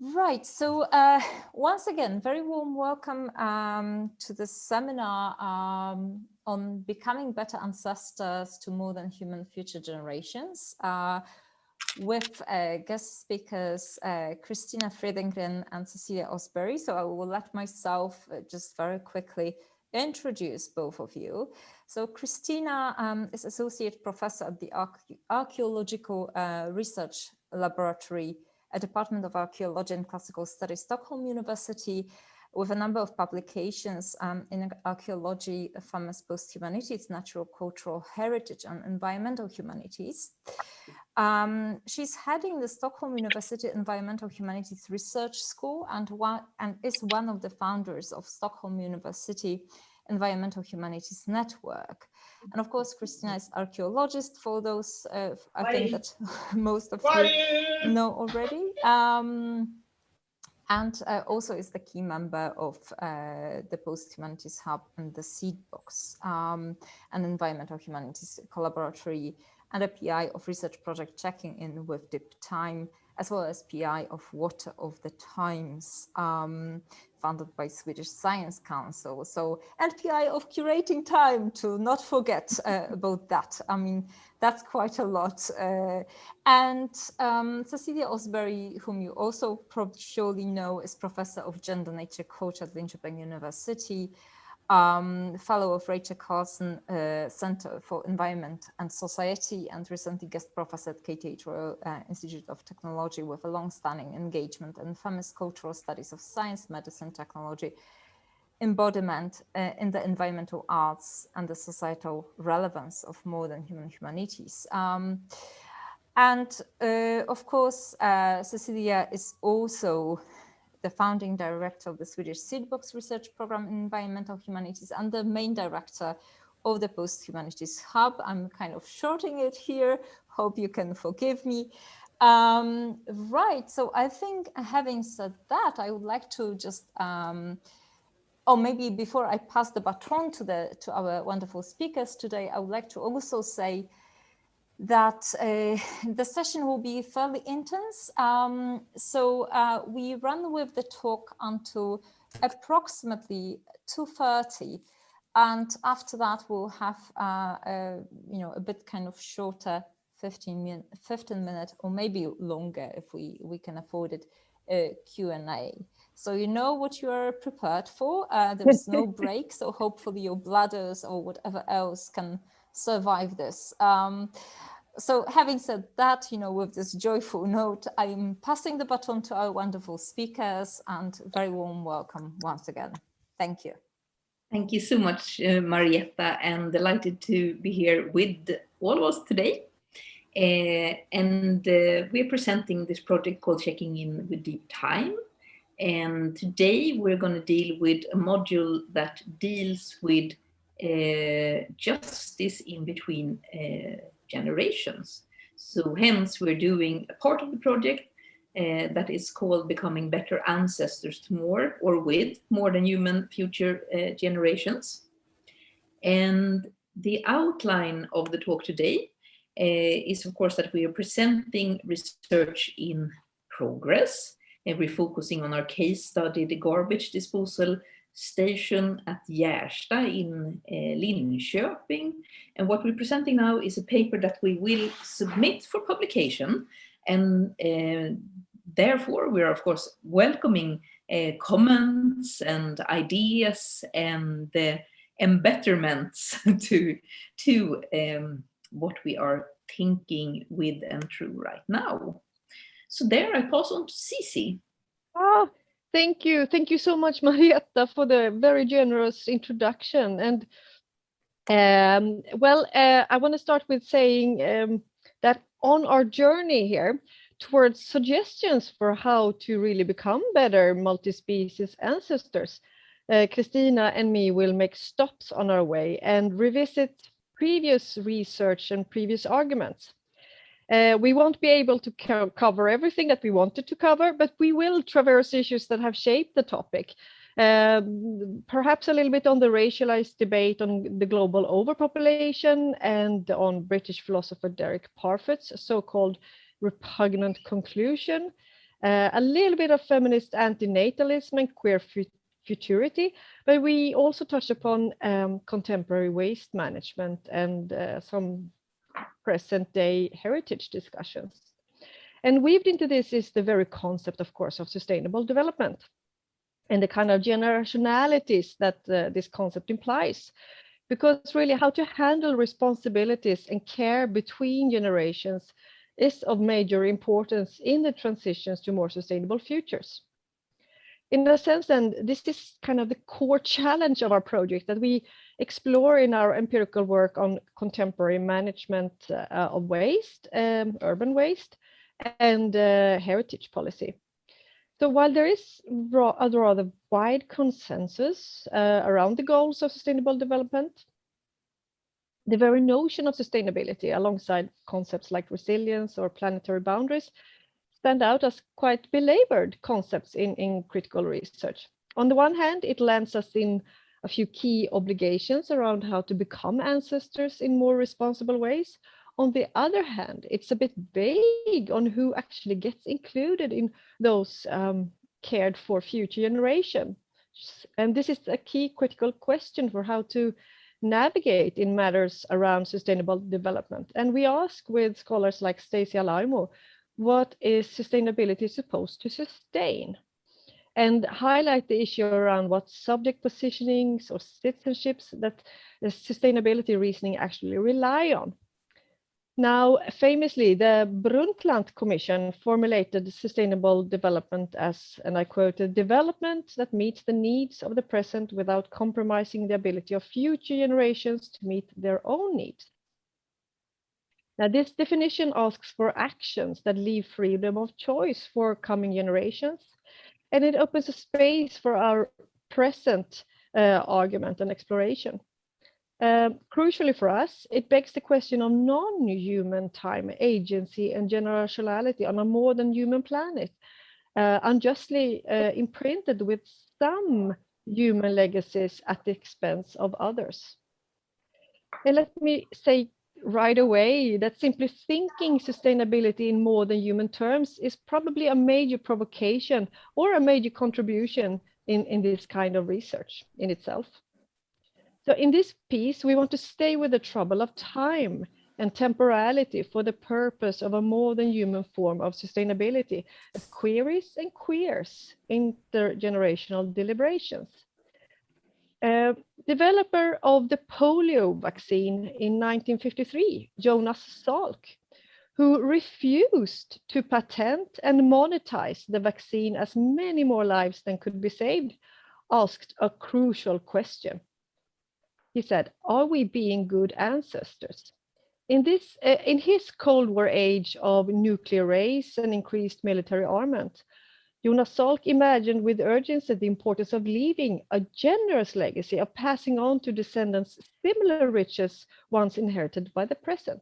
Right. So once again, very warm welcome to this seminar on becoming better ancestors to more than human future generations with guest speakers Christina, Fredengren and Cecilia Åsberg. So I will let myself just very quickly introduce both of you. So Christina is Associate Professor at the Archaeological Research Laboratory, a Department of Archaeology and Classical Studies, Stockholm University, with a number of publications in archaeology, FORMAS, Posthumanities, natural cultural heritage, and environmental humanities. She's heading the Stockholm University Environmental Humanities Research School and is one of the founders of Stockholm University Environmental Humanities Network. And of course, Christina is archaeologist, for those I think that most of you know already. And also is the key member of the Posthumanities Hub and the Seed Box, an environmental humanities collaboratory and a PI of research project Checking In with Deep Time, as well as PI of Water of the Times, funded by Swedish Science Council. So, and PI of Curating Time, to not forget about that. I mean, that's quite a lot. Cecilia Åsberg, whom you also probably surely know, is Professor of Gender, Nature, Culture at Linköping University, Fellow of Rachel Carson Center for Environment and Society, and recently guest professor at KTH Royal Institute of Technology, with a long-standing engagement in feminist cultural studies of science, medicine, technology, embodiment in the environmental arts, and the societal relevance of modern human humanities. Of course, Cecilia is also the founding director of the Swedish Seed Box Research Program in Environmental Humanities and the main director of the Posthumanities Hub. I'm kind of shorting it here. Hope you can forgive me. Right, so I think having said that, I would like to just, or maybe before I pass the baton to our wonderful speakers today, I would like to also say that the session will be fairly intense. We run with the talk until approximately 2:30. And after that, we'll have a bit kind of shorter 15 minute or maybe longer if we can afford it, Q&A. So you know what you are prepared for. There's no break, so hopefully your bladders or whatever else can survive this. So having said that, with this joyful note, I'm passing the baton to our wonderful speakers, and very warm welcome once again. Thank you. Thank you so much, Marietta, and delighted to be here with all of us today. We're presenting this project called Checking In with Deep Time. And today we're going to deal with a module that deals with justice in between generations. So hence we're doing a part of the project that is called Becoming Better Ancestors to More or With More Than Human Future Generations. And the outline of the talk today is of course that we are presenting research in progress, and we're focusing on our case study, the garbage disposal station at Gärsta in Linköping. And what we're presenting now is a paper that we will submit for publication. And therefore, we're of course welcoming comments and ideas and embetterments to what we are thinking with and through right now. So there, I pass on to Cici. Oh, thank you. Thank you so much, Marietta, for the very generous introduction. And I want to start with saying that on our journey here towards suggestions for how to really become better multi-species ancestors, Christina and me will make stops on our way and revisit previous research and previous arguments. We won't be able to cover everything that we wanted to cover, but we will traverse issues that have shaped the topic. Perhaps a little bit on the racialized debate on the global overpopulation and on British philosopher Derek Parfit's so-called repugnant conclusion. a little bit of feminist antinatalism and queer futurity, but we also touch upon contemporary waste management and some present day heritage discussions. And weaved into this is the very concept, of course, of sustainable development and the kind of generationalities that this concept implies. Because really how to handle responsibilities and care between generations is of major importance in the transitions to more sustainable futures. In a sense, then, this is kind of the core challenge of our project that we explore in our empirical work on contemporary management of waste, urban waste, and heritage policy. So while there is a rather wide consensus around the goals of sustainable development, the very notion of sustainability, alongside concepts like resilience or planetary boundaries, stand out as quite belabored concepts in critical research. On the one hand, it lands us in a few key obligations around how to become ancestors in more responsible ways. On the other hand, it's a bit vague on who actually gets included in those cared for future generations. And this is a key critical question for how to navigate in matters around sustainable development. And we ask with scholars like Stacey Alaimo, what is sustainability supposed to sustain? And highlight the issue around what subject positionings or citizenships that the sustainability reasoning actually rely on. Now, famously, the Brundtland Commission formulated sustainable development as, and I quote, a development that meets the needs of the present without compromising the ability of future generations to meet their own needs. Now, this definition asks for actions that leave freedom of choice for coming generations, and it opens a space for our present argument and exploration. Crucially for us, it begs the question of non-human time, agency, and generationality on a more than human planet, unjustly imprinted with some human legacies at the expense of others. And let me say right away that simply thinking sustainability in more than human terms is probably a major provocation or a major contribution in this kind of research in itself. So in this piece, we want to stay with the trouble of time and temporality for the purpose of a more than human form of sustainability that queries and queers intergenerational deliberations. Developer of the polio vaccine in 1953, Jonas Salk, who refused to patent and monetize the vaccine as many more lives than could be saved, asked a crucial question. He said, are we being good ancestors? In his Cold War age of nuclear race and increased military armament, Jonas Salk imagined with urgency the importance of leaving a generous legacy of passing on to descendants similar riches once inherited by the present.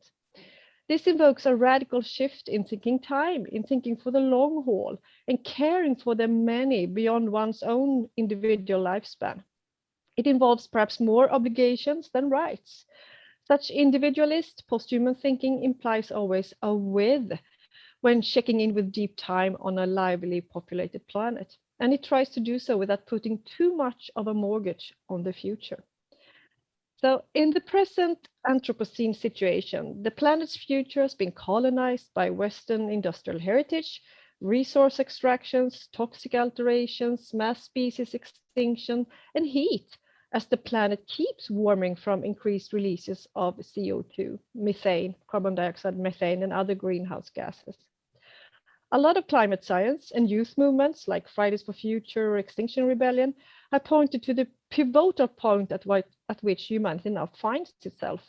This invokes a radical shift in thinking time, in thinking for the long haul, and caring for the many beyond one's own individual lifespan. It involves perhaps more obligations than rights. Such individualist posthuman thinking implies always a with when checking in with deep time on a lively populated planet. And it tries to do so without putting too much of a mortgage on the future. So in the present Anthropocene situation, the planet's future has been colonized by Western industrial heritage, resource extractions, toxic alterations, mass species extinction, and heat, as the planet keeps warming from increased releases of CO2, methane, carbon dioxide, methane, and other greenhouse gases. A lot of climate science and youth movements like Fridays for Future or Extinction Rebellion have pointed to the pivotal point at which humanity now finds itself.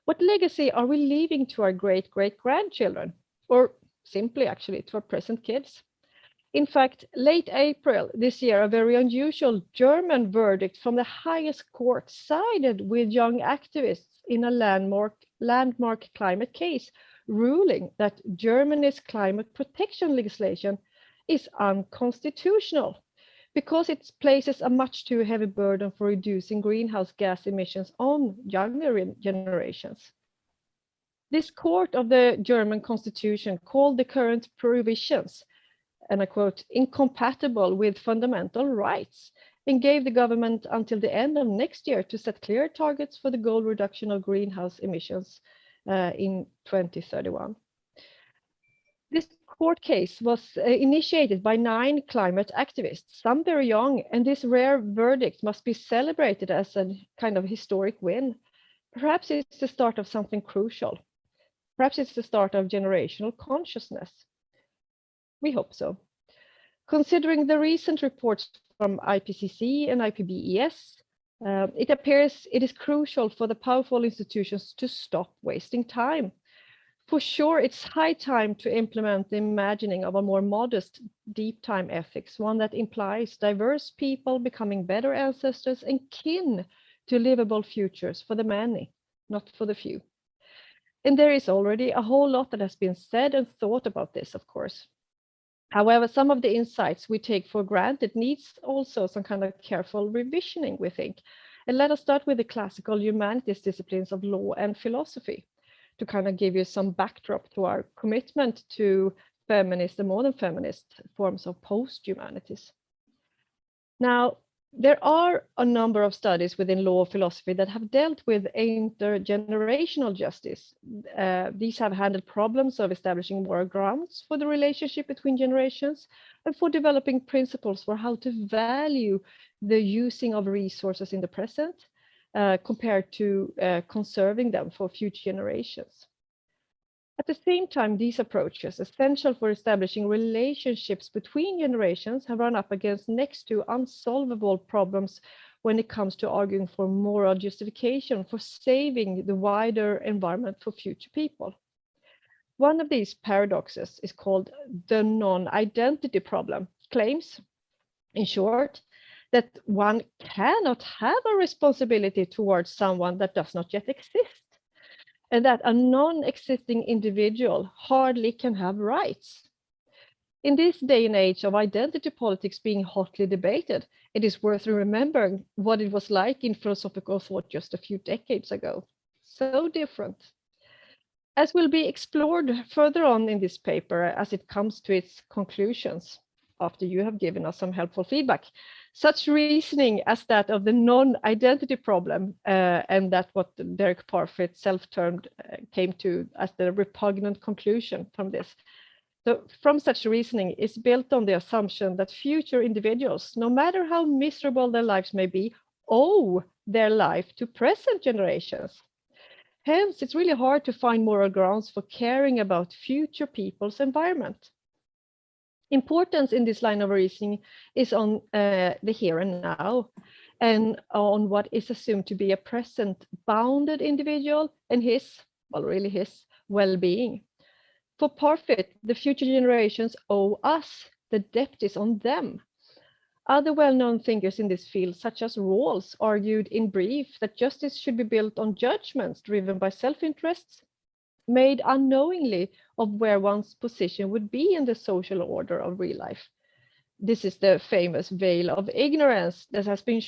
What legacy are we leaving to our great-great-grandchildren, or simply actually to our present kids? In fact, late April this year, a very unusual German verdict from the highest court sided with young activists in a landmark climate case, ruling that Germany's climate protection legislation is unconstitutional because it places a much too heavy burden for reducing greenhouse gas emissions on younger generations. This court of the German constitution called the current provisions and I quote, incompatible with fundamental rights, and gave the government until the end of next year to set clear targets for the goal reduction of greenhouse emissions in 2031. This court case was initiated by 9 climate activists, some very young, and this rare verdict must be celebrated as a kind of historic win. Perhaps it's the start of something crucial. Perhaps it's the start of generational consciousness. We hope so. Considering the recent reports from IPCC and IPBES, it appears it is crucial for the powerful institutions to stop wasting time. For sure, it's high time to implement the imagining of a more modest, deep time ethics, one that implies diverse people becoming better ancestors and kin to livable futures for the many, not for the few. And there is already a whole lot that has been said and thought about this, of course. However, some of the insights we take for granted needs also some kind of careful revisioning, we think. And let us start with the classical humanities disciplines of law and philosophy to kind of give you some backdrop to our commitment to feminist and modern feminist forms of post-humanities. Now, there are a number of studies within law philosophy that have dealt with intergenerational justice. These have handled problems of establishing moral grounds for the relationship between generations and for developing principles for how to value the using of resources in the present compared to conserving them for future generations. At the same time, these approaches, essential for establishing relationships between generations, have run up against next to unsolvable problems when it comes to arguing for moral justification for saving the wider environment for future people. One of these paradoxes is called the non-identity problem, claims, in short, that one cannot have a responsibility towards someone that does not yet exist, and that a non-existing individual hardly can have rights. In this day and age of identity politics being hotly debated, it is worth remembering what it was like in philosophical thought just a few decades ago. So different. As will be explored further on in this paper as it comes to its conclusions, after you have given us some helpful feedback, such reasoning as that of the non-identity problem and that what Derek Parfit self-termed came to as the repugnant conclusion from this. So from such reasoning is built on the assumption that future individuals, no matter how miserable their lives may be, owe their life to present generations. Hence, it's really hard to find moral grounds for caring about future people's environment. Importance in this line of reasoning is on the here and now, and on what is assumed to be a present bounded individual and his well-being. For Parfit, the future generations owe us, the debt is on them. Other well-known thinkers in this field, such as Rawls, argued in brief that justice should be built on judgments driven by self-interests, made unknowingly of where one's position would be in the social order of real life. This is the famous veil of ignorance that has been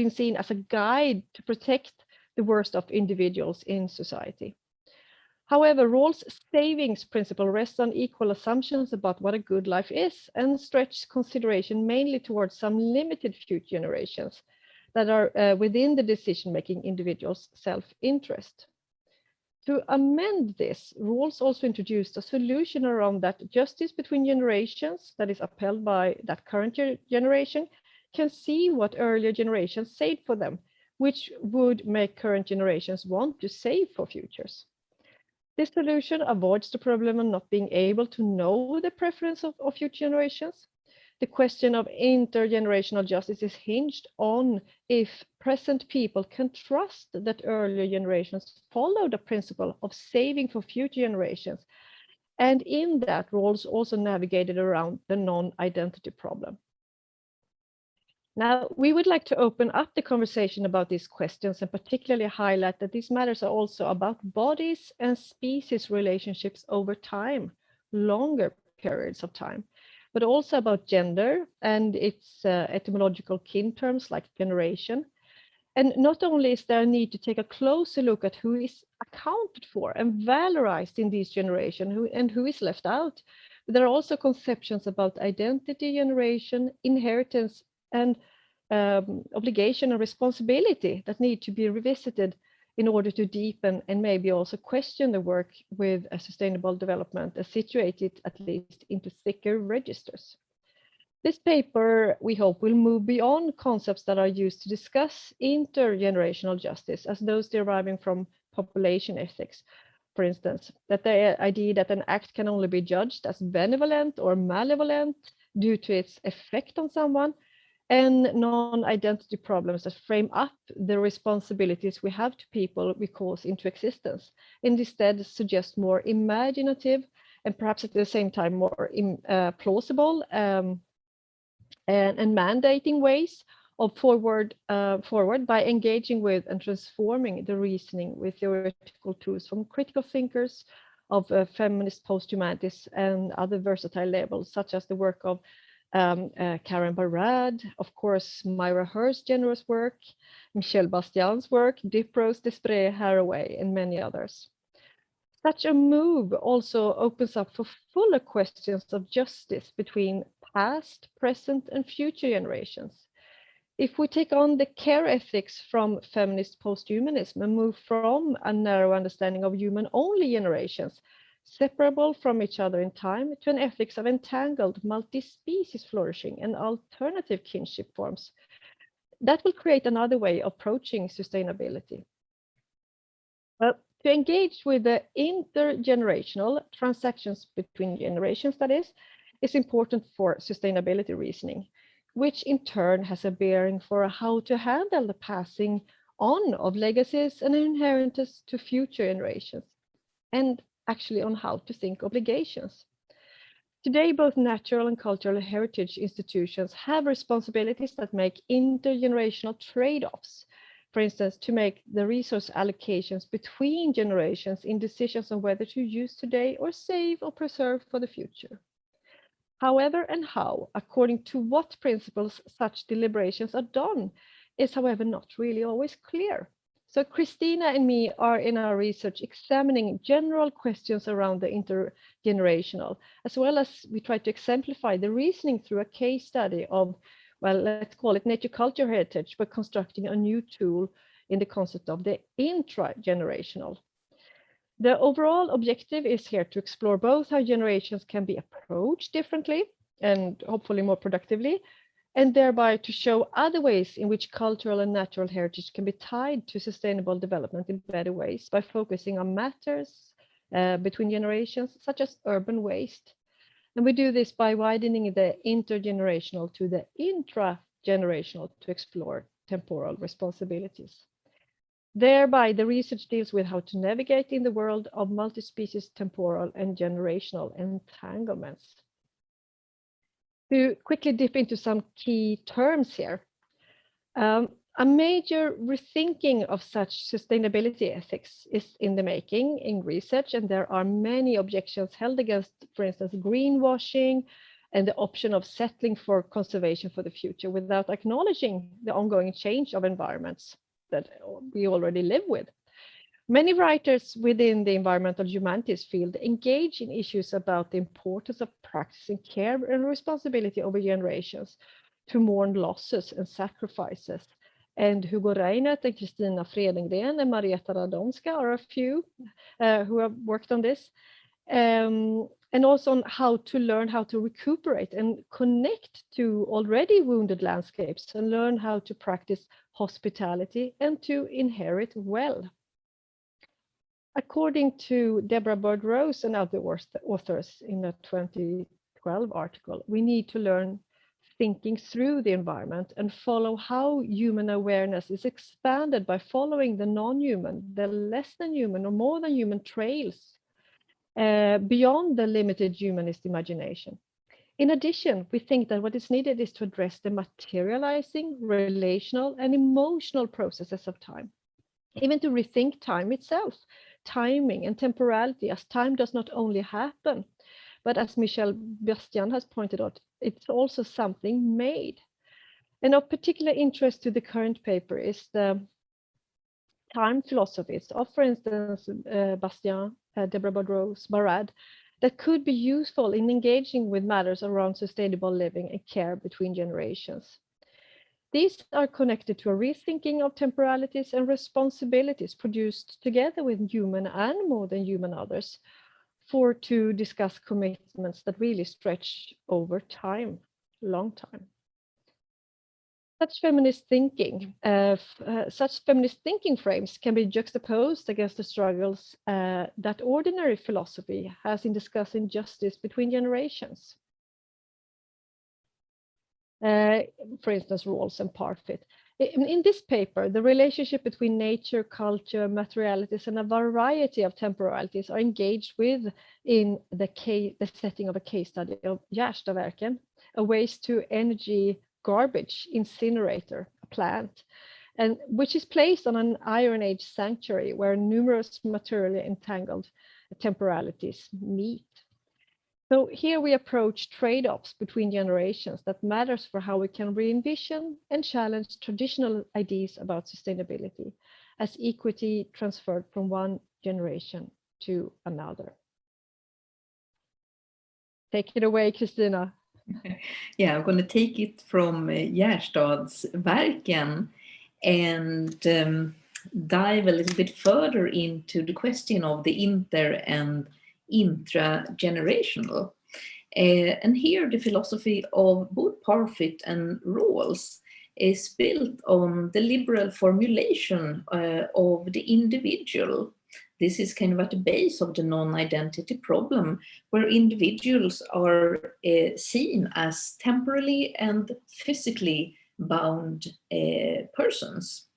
seen as a guide to protect the worst of individuals in society. However, Rawls' savings principle rests on equal assumptions about what a good life is and stretches consideration mainly towards some limited future generations that are within the decision-making individual's self-interest. To amend this, Rawls also introduced a solution around that justice between generations that is upheld by that current generation can see what earlier generations saved for them, which would make current generations want to save for futures. This solution avoids the problem of not being able to know the preference of future generations. The question of intergenerational justice is hinged on if present people can trust that earlier generations followed the principle of saving for future generations. And in that, Rawls also navigated around the non-identity problem. Now, we would like to open up the conversation about these questions and particularly highlight that these matters are also about bodies and species relationships over time, longer periods of time, but also about gender and its etymological kin terms like generation. And not only is there a need to take a closer look at who is accounted for and valorized in these generations and who is left out, There are also conceptions about identity generation, inheritance, and obligation and responsibility that need to be revisited in order to deepen and maybe also question the work with a sustainable development and situate it at least into thicker registers. This paper, we hope, will move beyond concepts that are used to discuss intergenerational justice, as those deriving from population ethics, for instance, that the idea that an act can only be judged as benevolent or malevolent due to its effect on someone, and non-identity problems that frame up the responsibilities we have to people we cause into existence, and instead suggest more imaginative and perhaps at the same time more plausible and mandating ways of forward by engaging with and transforming the reasoning with theoretical tools from critical thinkers of feminist posthumanities and other versatile labels, such as the work of Karen Barad, of course, Myra Hurst's generous work, Michel Bastian's work, Diprose, Desprez, Haraway, and many others. Such a move also opens up for fuller questions of justice between past, present, and future generations. If we take on the care ethics from feminist posthumanism and move from a narrow understanding of human-only generations, separable from each other in time, to an ethics of entangled multi-species flourishing and alternative kinship forms, that will create another way of approaching sustainability. Well, to engage with the intergenerational transactions between generations, that is important for sustainability reasoning, which in turn has a bearing for how to handle the passing on of legacies and inheritance to future generations, and actually on how to think obligations. Today, both natural and cultural heritage institutions have responsibilities that make intergenerational trade-offs. For instance, to make the resource allocations between generations in decisions on whether to use today or save or preserve for the future. However and how, according to what principles such deliberations are done, is however not really always clear. So Christina and me are in our research examining general questions around the intergenerational, as well as we try to exemplify the reasoning through a case study of, well, let's call it nature culture heritage, but constructing a new tool in the concept of the intragenerational. The overall objective is here to explore both how generations can be approached differently and hopefully more productively, and thereby to show other ways in which cultural and natural heritage can be tied to sustainable development in better ways by focusing on matters between generations, such as urban waste. And we do this by widening the intergenerational to the intragenerational to explore temporal responsibilities. Thereby, the research deals with how to navigate in the world of multi-species temporal and generational entanglements. To quickly dip into some key terms here, a major rethinking of such sustainability ethics is in the making in research, and there are many objections held against, for instance, greenwashing and the option of settling for conservation for the future without acknowledging the ongoing change of environments that we already live with. Many writers within the environmental humanities field engage in issues about the importance of practicing care and responsibility over generations to mourn losses and sacrifices. And Hugo Reinert and Christina Fredengren and Marietta Radomska are a few who have worked on this. And also on how to learn how to recuperate and connect to already wounded landscapes and learn how to practice hospitality and to inherit well. According to Deborah Bird-Rose and other authors in a 2012 article, we need to learn thinking through the environment and follow how human awareness is expanded by following the non-human, the less than human or more than human trails beyond the limited humanist imagination. In addition, we think that what is needed is to address the materializing, relational, and emotional processes of time. Even to rethink time itself, timing and temporality, as time does not only happen, but as Michel Bastian has pointed out, it's also something made. And of particular interest to the current paper is the time philosophies of, for instance, Bastian, Deborah Bird-Rose, Barad, that could be useful in engaging with matters around sustainable living and care between generations. These are connected to a rethinking of temporalities and responsibilities produced together with human and more than human others to discuss commitments that really stretch over time, long time. Such feminist thinking frames can be juxtaposed against the struggles that ordinary philosophy has in discussing justice between generations. For instance, Rawls and Parfit. In this paper, the relationship between nature, culture, materialities, and a variety of temporalities are engaged with in the setting of a case study of Gärstaverken, a waste-to-energy garbage incinerator, a plant, and which is placed on an Iron Age sanctuary where numerous materially entangled temporalities meet. So here we approach trade-offs between generations that matters for how we can re-envision and challenge traditional ideas about sustainability as equity transferred from one generation to another. Take it away, Christina. Yeah, I'm going to take it from Gärstadsverken and dive a little bit further into the question of the inter and intragenerational. And here the philosophy of both Parfit and Rawls is built on the liberal formulation of the individual. This is kind of at the base of the non-identity problem, where individuals are seen as temporally and physically bound persons.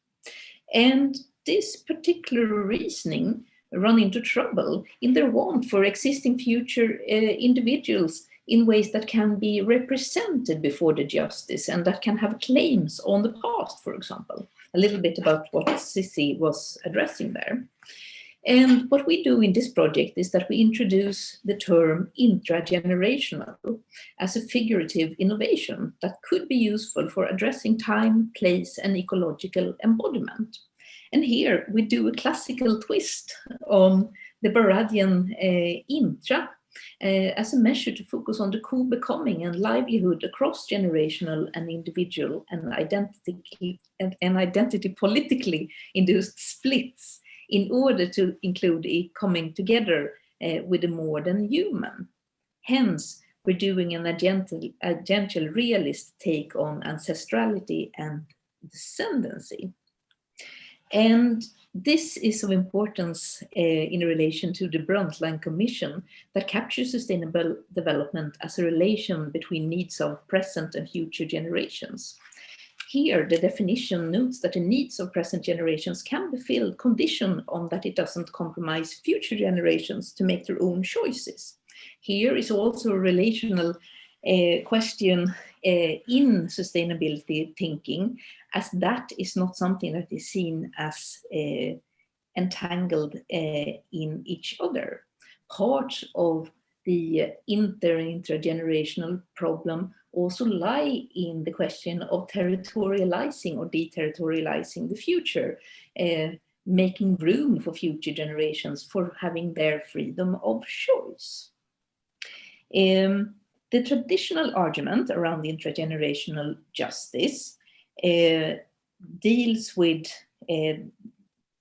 And this particular reasoning run into trouble in their want for existing future individuals in ways that can be represented before the justice and that can have claims on the past, for example. A little bit about what Cici was addressing there. And what we do in this project is that we introduce the term intragenerational as a figurative innovation that could be useful for addressing time, place, and ecological embodiment. And here we do a classical twist on the Baradian intra as a measure to focus on the co-becoming and livelihood across generational and individual and identity politically induced splits in order to include a coming together with a more than human. Hence, we're doing an agential realist take on ancestrality and descendancy. And this is of importance in relation to the Brundtland Commission that captures sustainable development as a relation between needs of present and future generations. Here, the definition notes that the needs of present generations can be filled conditioned on that it doesn't compromise future generations to make their own choices. Here is also a relational question in sustainability thinking, as that is not something that is seen as entangled in each other. Part of the intergenerational problem also lie in the question of territorializing or deterritorializing the future, making room for future generations for having their freedom of choice. The traditional argument around intergenerational justice deals with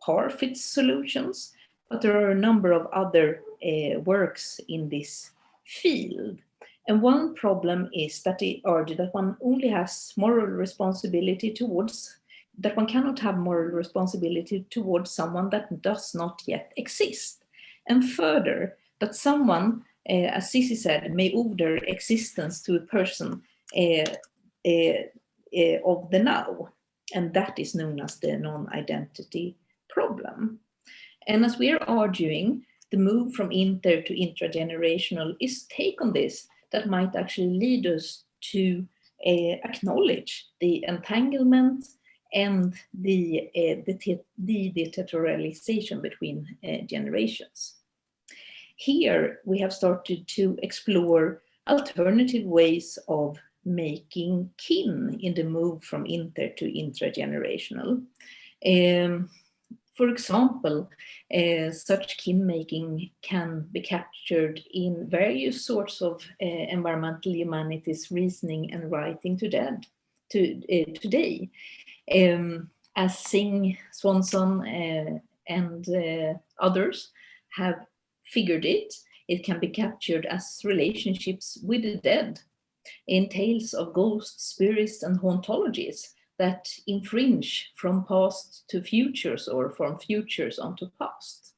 Parfit's solutions, but there are a number of other works in this field. And one problem is that they argue that one only has moral responsibility towards, that one cannot have moral responsibility towards someone that does not yet exist. And further, that someone, as Cici said, may owe their existence to a person of the now. And that is known as the non-identity problem. And as we are arguing, the move from inter to intragenerational is take on this that might actually lead us to acknowledge the entanglement and the deterritorialization between generations. Here we have started to explore alternative ways of making kin in the move from inter to intragenerational. For example, such kin making can be captured in various sorts of environmental humanities reasoning and writing today. As Singh, Swanson, and others have figured it, it can be captured as relationships with the dead in tales of ghosts, spirits, and hauntologies that infringe from past to futures or from futures onto past,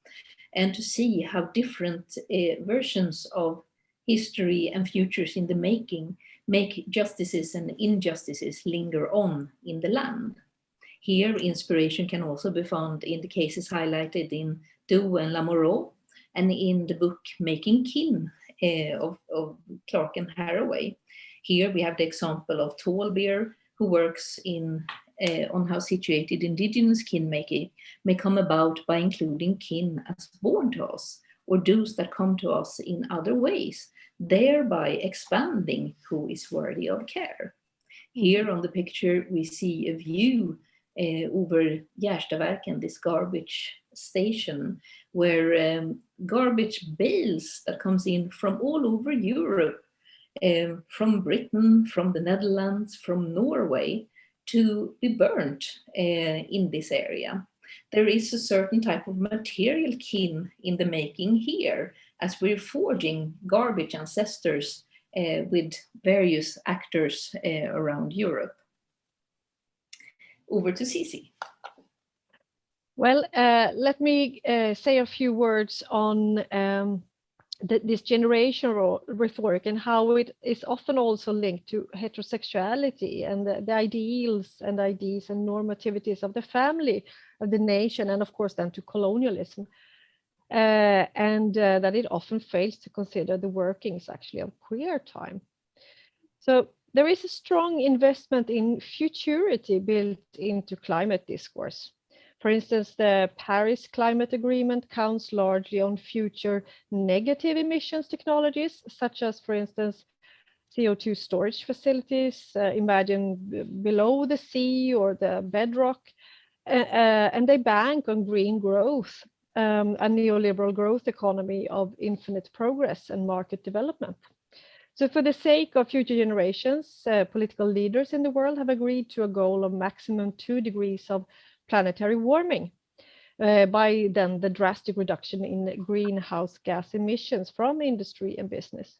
and to see how different versions of history and futures in the making make justices and injustices linger on in the land. Here, inspiration can also be found in the cases highlighted in Doe and Lamoureux, and in the book Making Kin of Clark and Haraway. Here we have the example of Tallbeer, who works on how situated indigenous kin making may come about by including kin as born to us, or those that come to us in other ways, thereby expanding who is worthy of care. Here on the picture we see a view over Gärstaverken, this garbage station, where garbage bales that comes in from all over Europe, from Britain, from the Netherlands, from Norway, to be burnt in this area. There is a certain type of material kin in the making here, as we're forging garbage ancestors with various actors around Europe. Over to Cici. Well, let me say a few words on this generational rhetoric and how it is often also linked to heterosexuality and the ideals and ideas and normativities of the family, of the nation, and of course then to colonialism. And that it often fails to consider the workings actually of queer time. So there is a strong investment in futurity built into climate discourse. For instance, the Paris Climate Agreement counts largely on future negative emissions technologies, such as, for instance, CO2 storage facilities, imagine below the sea or the bedrock, and they bank on green growth, a neoliberal growth economy of infinite progress and market development. So for the sake of future generations, political leaders in the world have agreed to a goal of maximum 2 degrees of planetary warming by then the drastic reduction in greenhouse gas emissions from industry and business.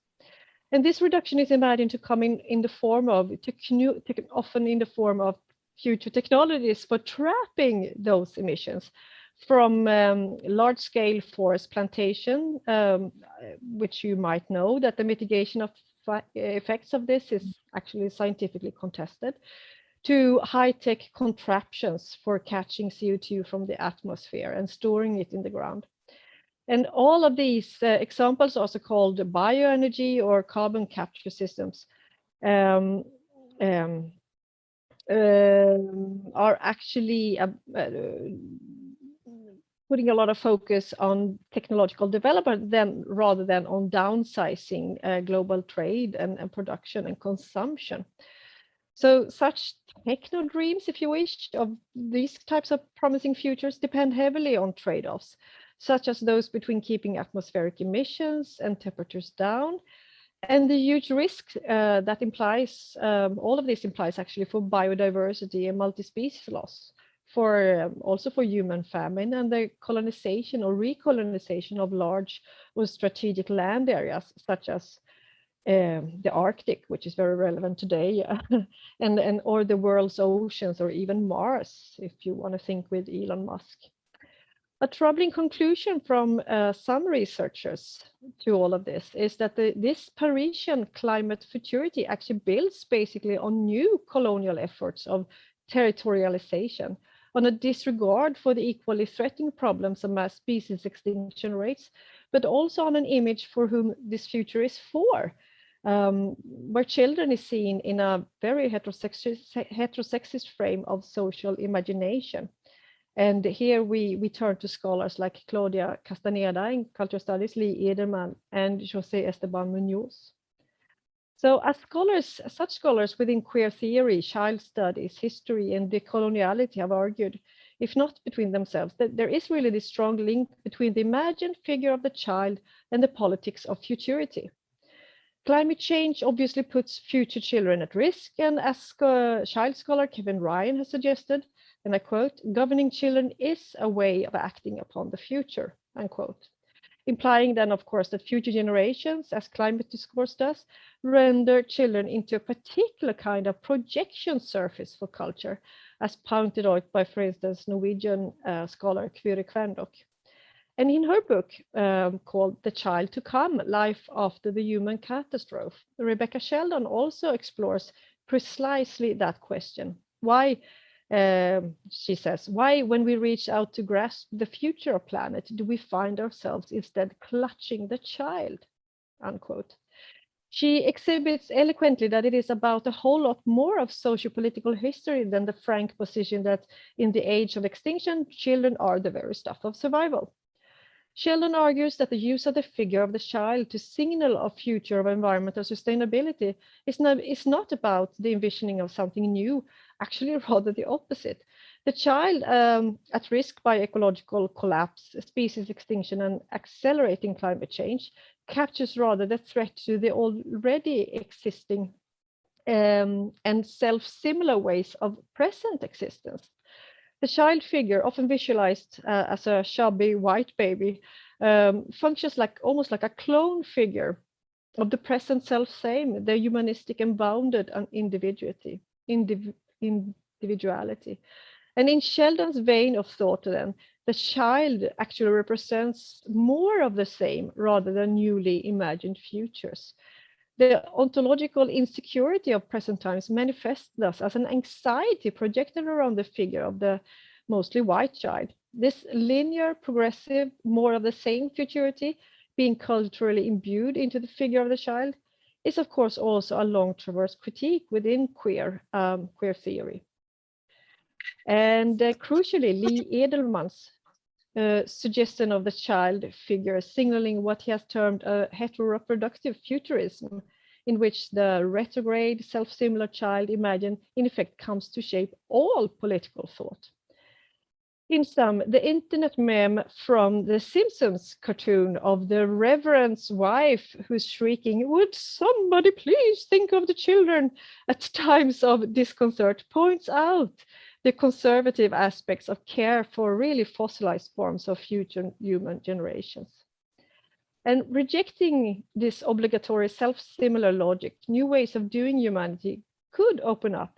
And this reduction is imagined to come in the form of, often in the form of future technologies for trapping those emissions from large-scale forest plantation, which you might know that the mitigation of effects of this is actually scientifically contested, to high-tech contraptions for catching CO2 from the atmosphere and storing it in the ground. And all of these examples, also called bioenergy or carbon capture systems, are actually putting a lot of focus on technological development rather than on downsizing global trade and production and consumption. So such techno dreams, if you wish, of these types of promising futures depend heavily on trade-offs, such as those between keeping atmospheric emissions and temperatures down, and the huge risk that implies, all of this implies actually for biodiversity and multi-species loss, also for human famine and the colonization or recolonization of large or strategic land areas, such as the Arctic, which is very relevant today, and or the world's oceans, or even Mars, if you want to think with Elon Musk. A troubling conclusion from some researchers to all of this is that this Parisian climate futurity actually builds basically on new colonial efforts of territorialization, on a disregard for the equally threatening problems of mass species extinction rates, but also on an image for whom this future is for, where children is seen in a very heterosexist frame of social imagination. And here we turn to scholars like Claudia Castaneda in Cultural Studies, Lee Ederman, and José Esteban Muñoz. So as such scholars within queer theory, child studies, history, and decoloniality have argued, if not between themselves, that there is really this strong link between the imagined figure of the child and the politics of futurity. Climate change obviously puts future children at risk, and as child scholar Kevin Ryan has suggested, and I quote, "Governing children is a way of acting upon the future," unquote. Implying then, of course, that future generations, as climate discourse does, render children into a particular kind of projection surface for culture, as pointed out by, for instance, Norwegian scholar Kyrre Kverndock. And in her book called The Child to Come, Life After the Human Catastrophe, Rebecca Sheldon also explores precisely that question. Why, she says, why when we reach out to grasp the future of planet, do we find ourselves instead clutching the child, unquote. She exhibits eloquently that it is about a whole lot more of socio-political history than the frank position that in the age of extinction, children are the very stuff of survival. Sheldon argues that the use of the figure of the child to signal a future of environmental sustainability is not about the envisioning of something new, actually rather the opposite. The child at risk by ecological collapse, species extinction, and accelerating climate change captures rather the threat to the already existing and self-similar ways of present existence. The child figure, often visualized as a chubby white baby, functions almost like a clone figure of the present self-same, the humanistic and bounded individuality. And in Sheldon's vein of thought then, the child actually represents more of the same rather than newly imagined futures. The ontological insecurity of present times manifests thus as an anxiety projected around the figure of the mostly white child. This linear, progressive, more of the same futurity being culturally imbued into the figure of the child is of course also a long traverse critique within queer theory. And crucially, Lee Edelman's suggestion of the child figure signaling what he has termed a heteroreproductive futurism, in which the retrograde, self-similar child imagined in effect comes to shape all political thought. In sum, the internet meme from the Simpsons cartoon of the reverend's wife who's shrieking, "Would somebody please think of the children?" at times of disconcert points out the conservative aspects of care for really fossilized forms of future human generations. And rejecting this obligatory self-similar logic, new ways of doing humanity could open up.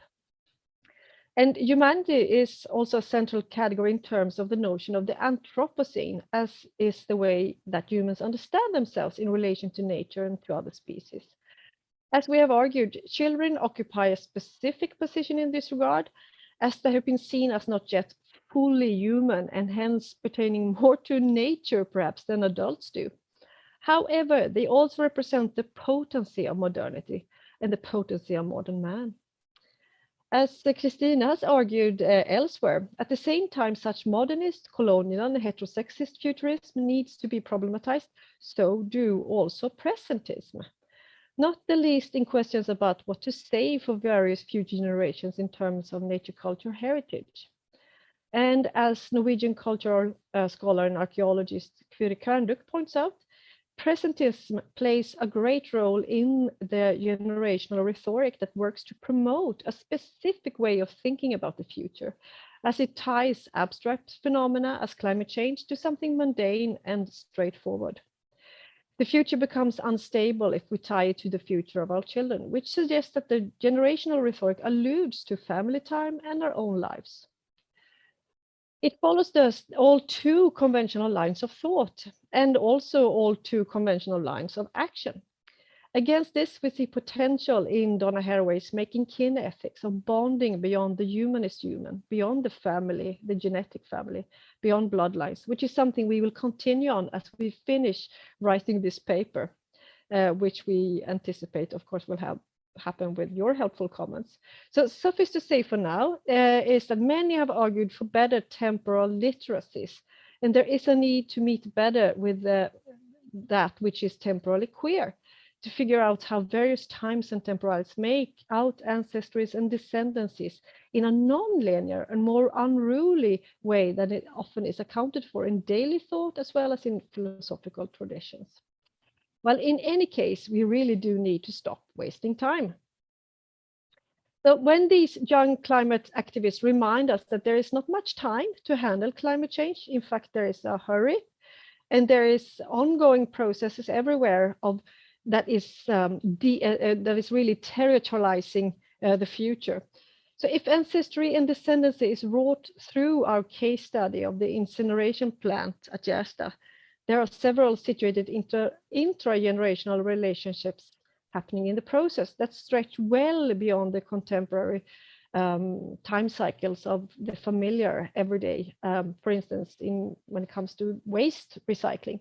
And humanity is also a central category in terms of the notion of the Anthropocene, as is the way that humans understand themselves in relation to nature and to other species. As we have argued, children occupy a specific position in this regard, as they have been seen as not yet fully human and hence pertaining more to nature perhaps than adults do. However, they also represent the potency of modernity and the potency of modern man. As Christina has argued elsewhere, at the same time such modernist, colonial and heterosexist futurism needs to be problematized, so do also presentism. Not the least in questions about what to say for various future generations in terms of nature culture heritage. And as Norwegian cultural scholar and archaeologist Kyrre Kverndock points out, presentism plays a great role in the generational rhetoric that works to promote a specific way of thinking about the future, as it ties abstract phenomena as climate change to something mundane and straightforward. The future becomes unstable if we tie it to the future of our children, which suggests that the generational rhetoric alludes to family time and our own lives. It follows all too conventional lines of thought and also all too conventional lines of action. Against this, we see potential in Donna Haraway's making kin ethics of bonding beyond the humanist human, beyond the family, the genetic family, beyond bloodlines, which is something we will continue on as we finish writing this paper, which we anticipate, of course, will happen with your helpful comments. So suffice to say for now is that many have argued for better temporal literacies, and there is a need to meet better with that which is temporally queer. to figure out how various times and temporals make out ancestries and descendancies in a non-linear and more unruly way than it often is accounted for in daily thought as well as in philosophical traditions. Well, in any case, we really do need to stop wasting time. So when these young climate activists remind us that there is not much time to handle climate change, in fact, there is a hurry, and there is ongoing processes everywhere that is really territorializing the future. So if ancestry and descendancy is wrought through our case study of the incineration plant at Gärsta, there are several situated intergenerational relationships happening in the process that stretch well beyond the contemporary time cycles of the familiar everyday, for instance, when it comes to waste recycling.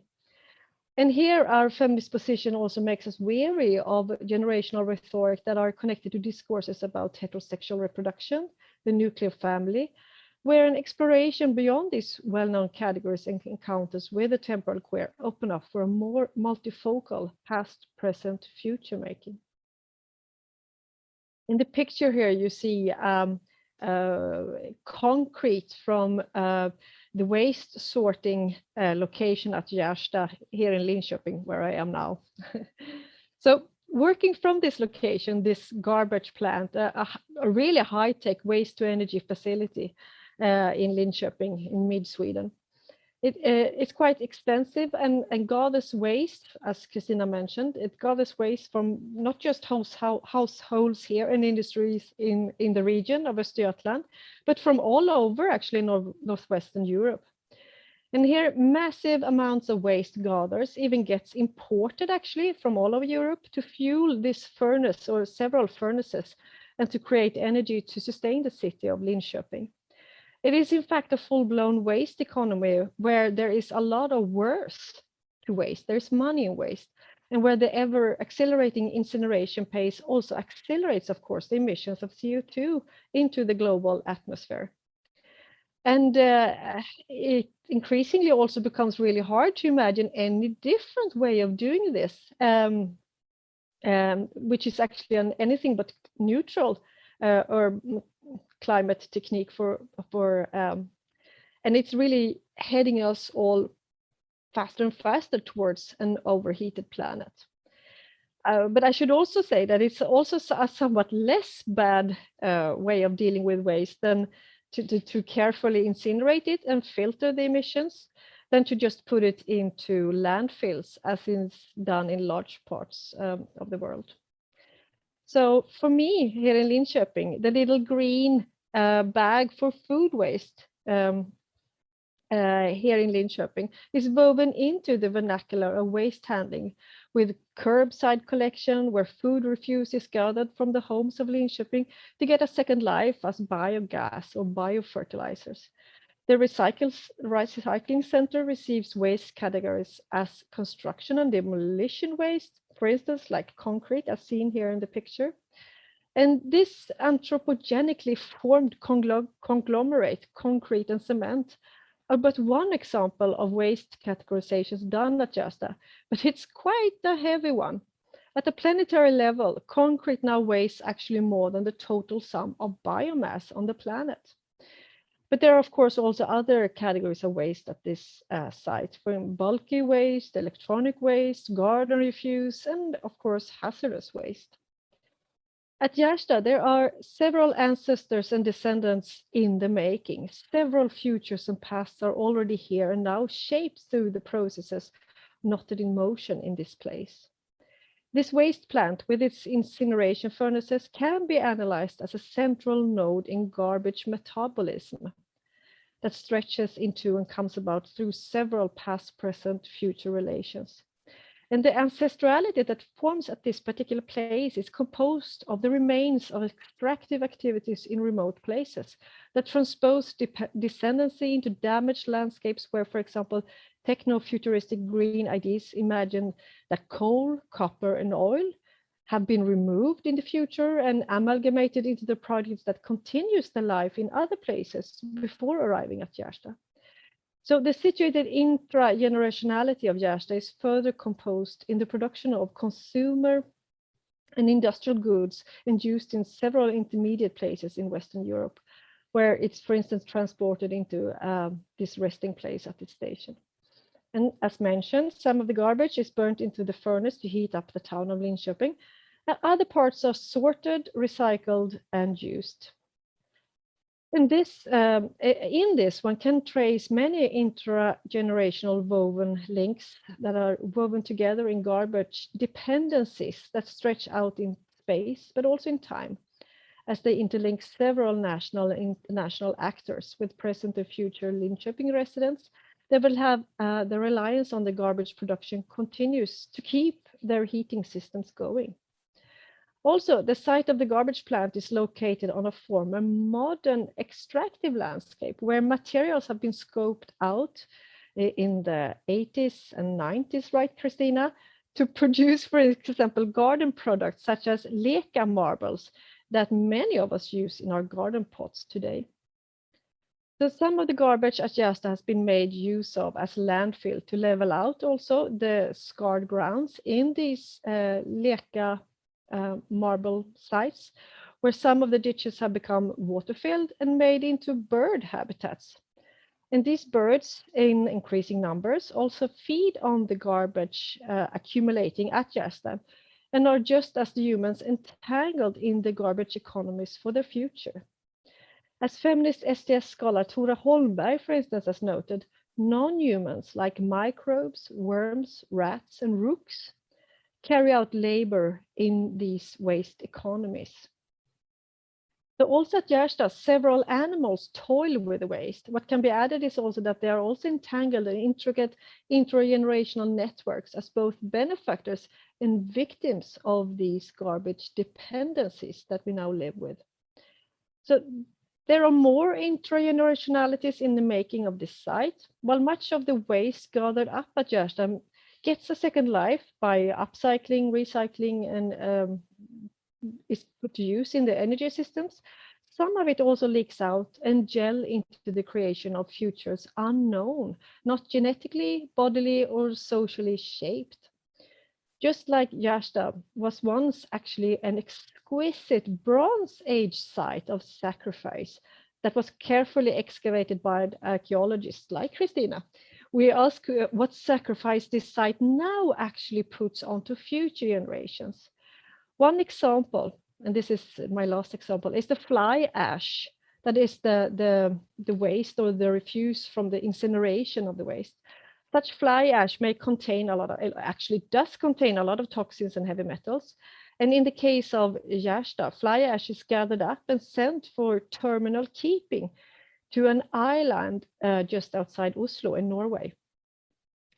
And here our feminist position also makes us wary of generational rhetoric that are connected to discourses about heterosexual reproduction, the nuclear family, where an exploration beyond these well-known categories and encounters with the temporal queer open up for a more multifocal past, present, future making. In the picture here, you see concrete from the waste sorting location at Gärsta here in Linköping, where I am now. So working from this location, this garbage plant, a really high-tech waste-to-energy facility in Linköping in mid-Sweden. It's quite expensive and gathers waste, as Christina mentioned. It gathers waste from not just households here and industries in the region of Östergötland, but from all over actually northwestern Europe. And here massive amounts of waste gathers, even gets imported actually from all over Europe to fuel this furnace or several furnaces and to create energy to sustain the city of Linköping. It is in fact a full-blown waste economy where there is a lot of worth to waste. There's money in waste, and where the ever accelerating incineration pace also accelerates, of course, the emissions of CO2 into the global atmosphere. And it increasingly also becomes really hard to imagine any different way of doing this, which is actually anything but neutral or climate technique and it's really heading us all faster and faster towards an overheated planet. But I should also say that it's also a somewhat less bad way of dealing with waste than to carefully incinerate it and filter the emissions than to just put it into landfills, as is done in large parts of the world. So for me here in Linköping, the little green bag for food waste here in Linköping is woven into the vernacular of waste handling, with curbside collection where food refuse is gathered from the homes of Linköping to get a second life as biogas or biofertilizers. The recycling center receives waste categories as construction and demolition waste, for instance, like concrete, as seen here in the picture. And this anthropogenically formed conglomerate, concrete and cement, are but one example of waste categorizations done at Gärsta, but it's quite a heavy one. At a planetary level, concrete now weighs actually more than the total sum of biomass on the planet. But there are, of course, also other categories of waste at this site, from bulky waste, electronic waste, garden refuse, and of course, hazardous waste. At Gärsta, there are several ancestors and descendants in the making. Several futures and pasts are already here and now shaped through the processes knotted in motion in this place. This waste plant with its incineration furnaces can be analyzed as a central node in garbage metabolism that stretches into and comes about through several past, present, future relations. And the ancestrality that forms at this particular place is composed of the remains of extractive activities in remote places that transpose descendancy into damaged landscapes where, for example, techno-futuristic green ideas imagine that coal, copper, and oil have been removed in the future and amalgamated into the products that continues the life in other places before arriving at Gärsta. So the situated intra-generationality of Gärsta is further composed in the production of consumer and industrial goods and used in several intermediate places in Western Europe, where it's, for instance, transported into this resting place at this station. And as mentioned, some of the garbage is burnt into the furnace to heat up the town of Linköping, and other parts are sorted, recycled, and used. In this, one can trace many intergenerational woven links that are woven together in garbage dependencies that stretch out in space, but also in time, as they interlink several national and international actors with present and future Linköping residents. They will have the reliance on the garbage production continues to keep their heating systems going. Also, the site of the garbage plant is located on a former modern extractive landscape where materials have been scoped out in the 80s and 90s, right, Christina, to produce, for example, garden products such as leca marbles that many of us use in our garden pots today. So some of the garbage at Gärsta has been made use of as landfill to level out also the scarred grounds in these leca marble sites, where some of the ditches have become water-filled and made into bird habitats. And these birds, in increasing numbers, also feed on the garbage accumulating at Gärsta and are just as the humans entangled in the garbage economies for their future. As feminist STS scholar Tora Holmberg, for instance, has noted, non-humans like microbes, worms, rats, and rooks carry out labor in these waste economies. So also at Gärsta, several animals toil with the waste. What can be added is also that they are also entangled in intricate intergenerational networks as both benefactors and victims of these garbage dependencies that we now live with. So there are more intergenerationalities in the making of this site, while much of the waste gathered up at Gärsta gets a second life by upcycling, recycling, and is put to use in the energy systems. Some of it also leaks out and gel into the creation of futures unknown, not genetically, bodily, or socially shaped. Just like Gärsta was once actually an exquisite Bronze Age site of sacrifice that was carefully excavated by archaeologists like Christina, we ask what sacrifice this site now actually puts onto future generations. One example, and this is my last example, is the fly ash. That is the waste or the refuse from the incineration of the waste. Such fly ash may contain actually does contain a lot of toxins and heavy metals. And in the case of Gärsta, fly ash is gathered up and sent for terminal keeping to an island just outside Oslo in Norway.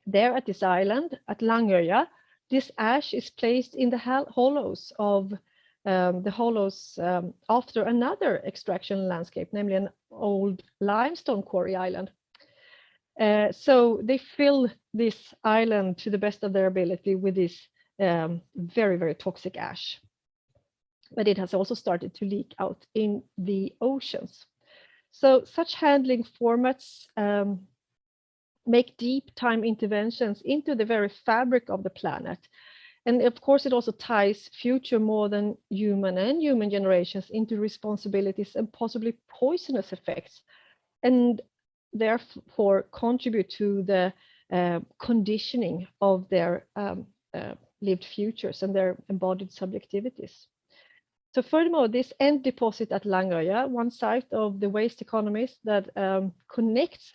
There at this island, at Langøya, this ash is placed in the hollows of after another extraction landscape, namely an old limestone quarry island. So they fill this island to the best of their ability with this very, very toxic ash. But it has also started to leak out in the oceans. So such handling formats make deep time interventions into the very fabric of the planet. And of course, it also ties future more than human and human generations into responsibilities and possibly poisonous effects, and therefore contribute to the conditioning of their lived futures and their embodied subjectivities. So furthermore, this end deposit at Langøya, one site of the waste economies that connects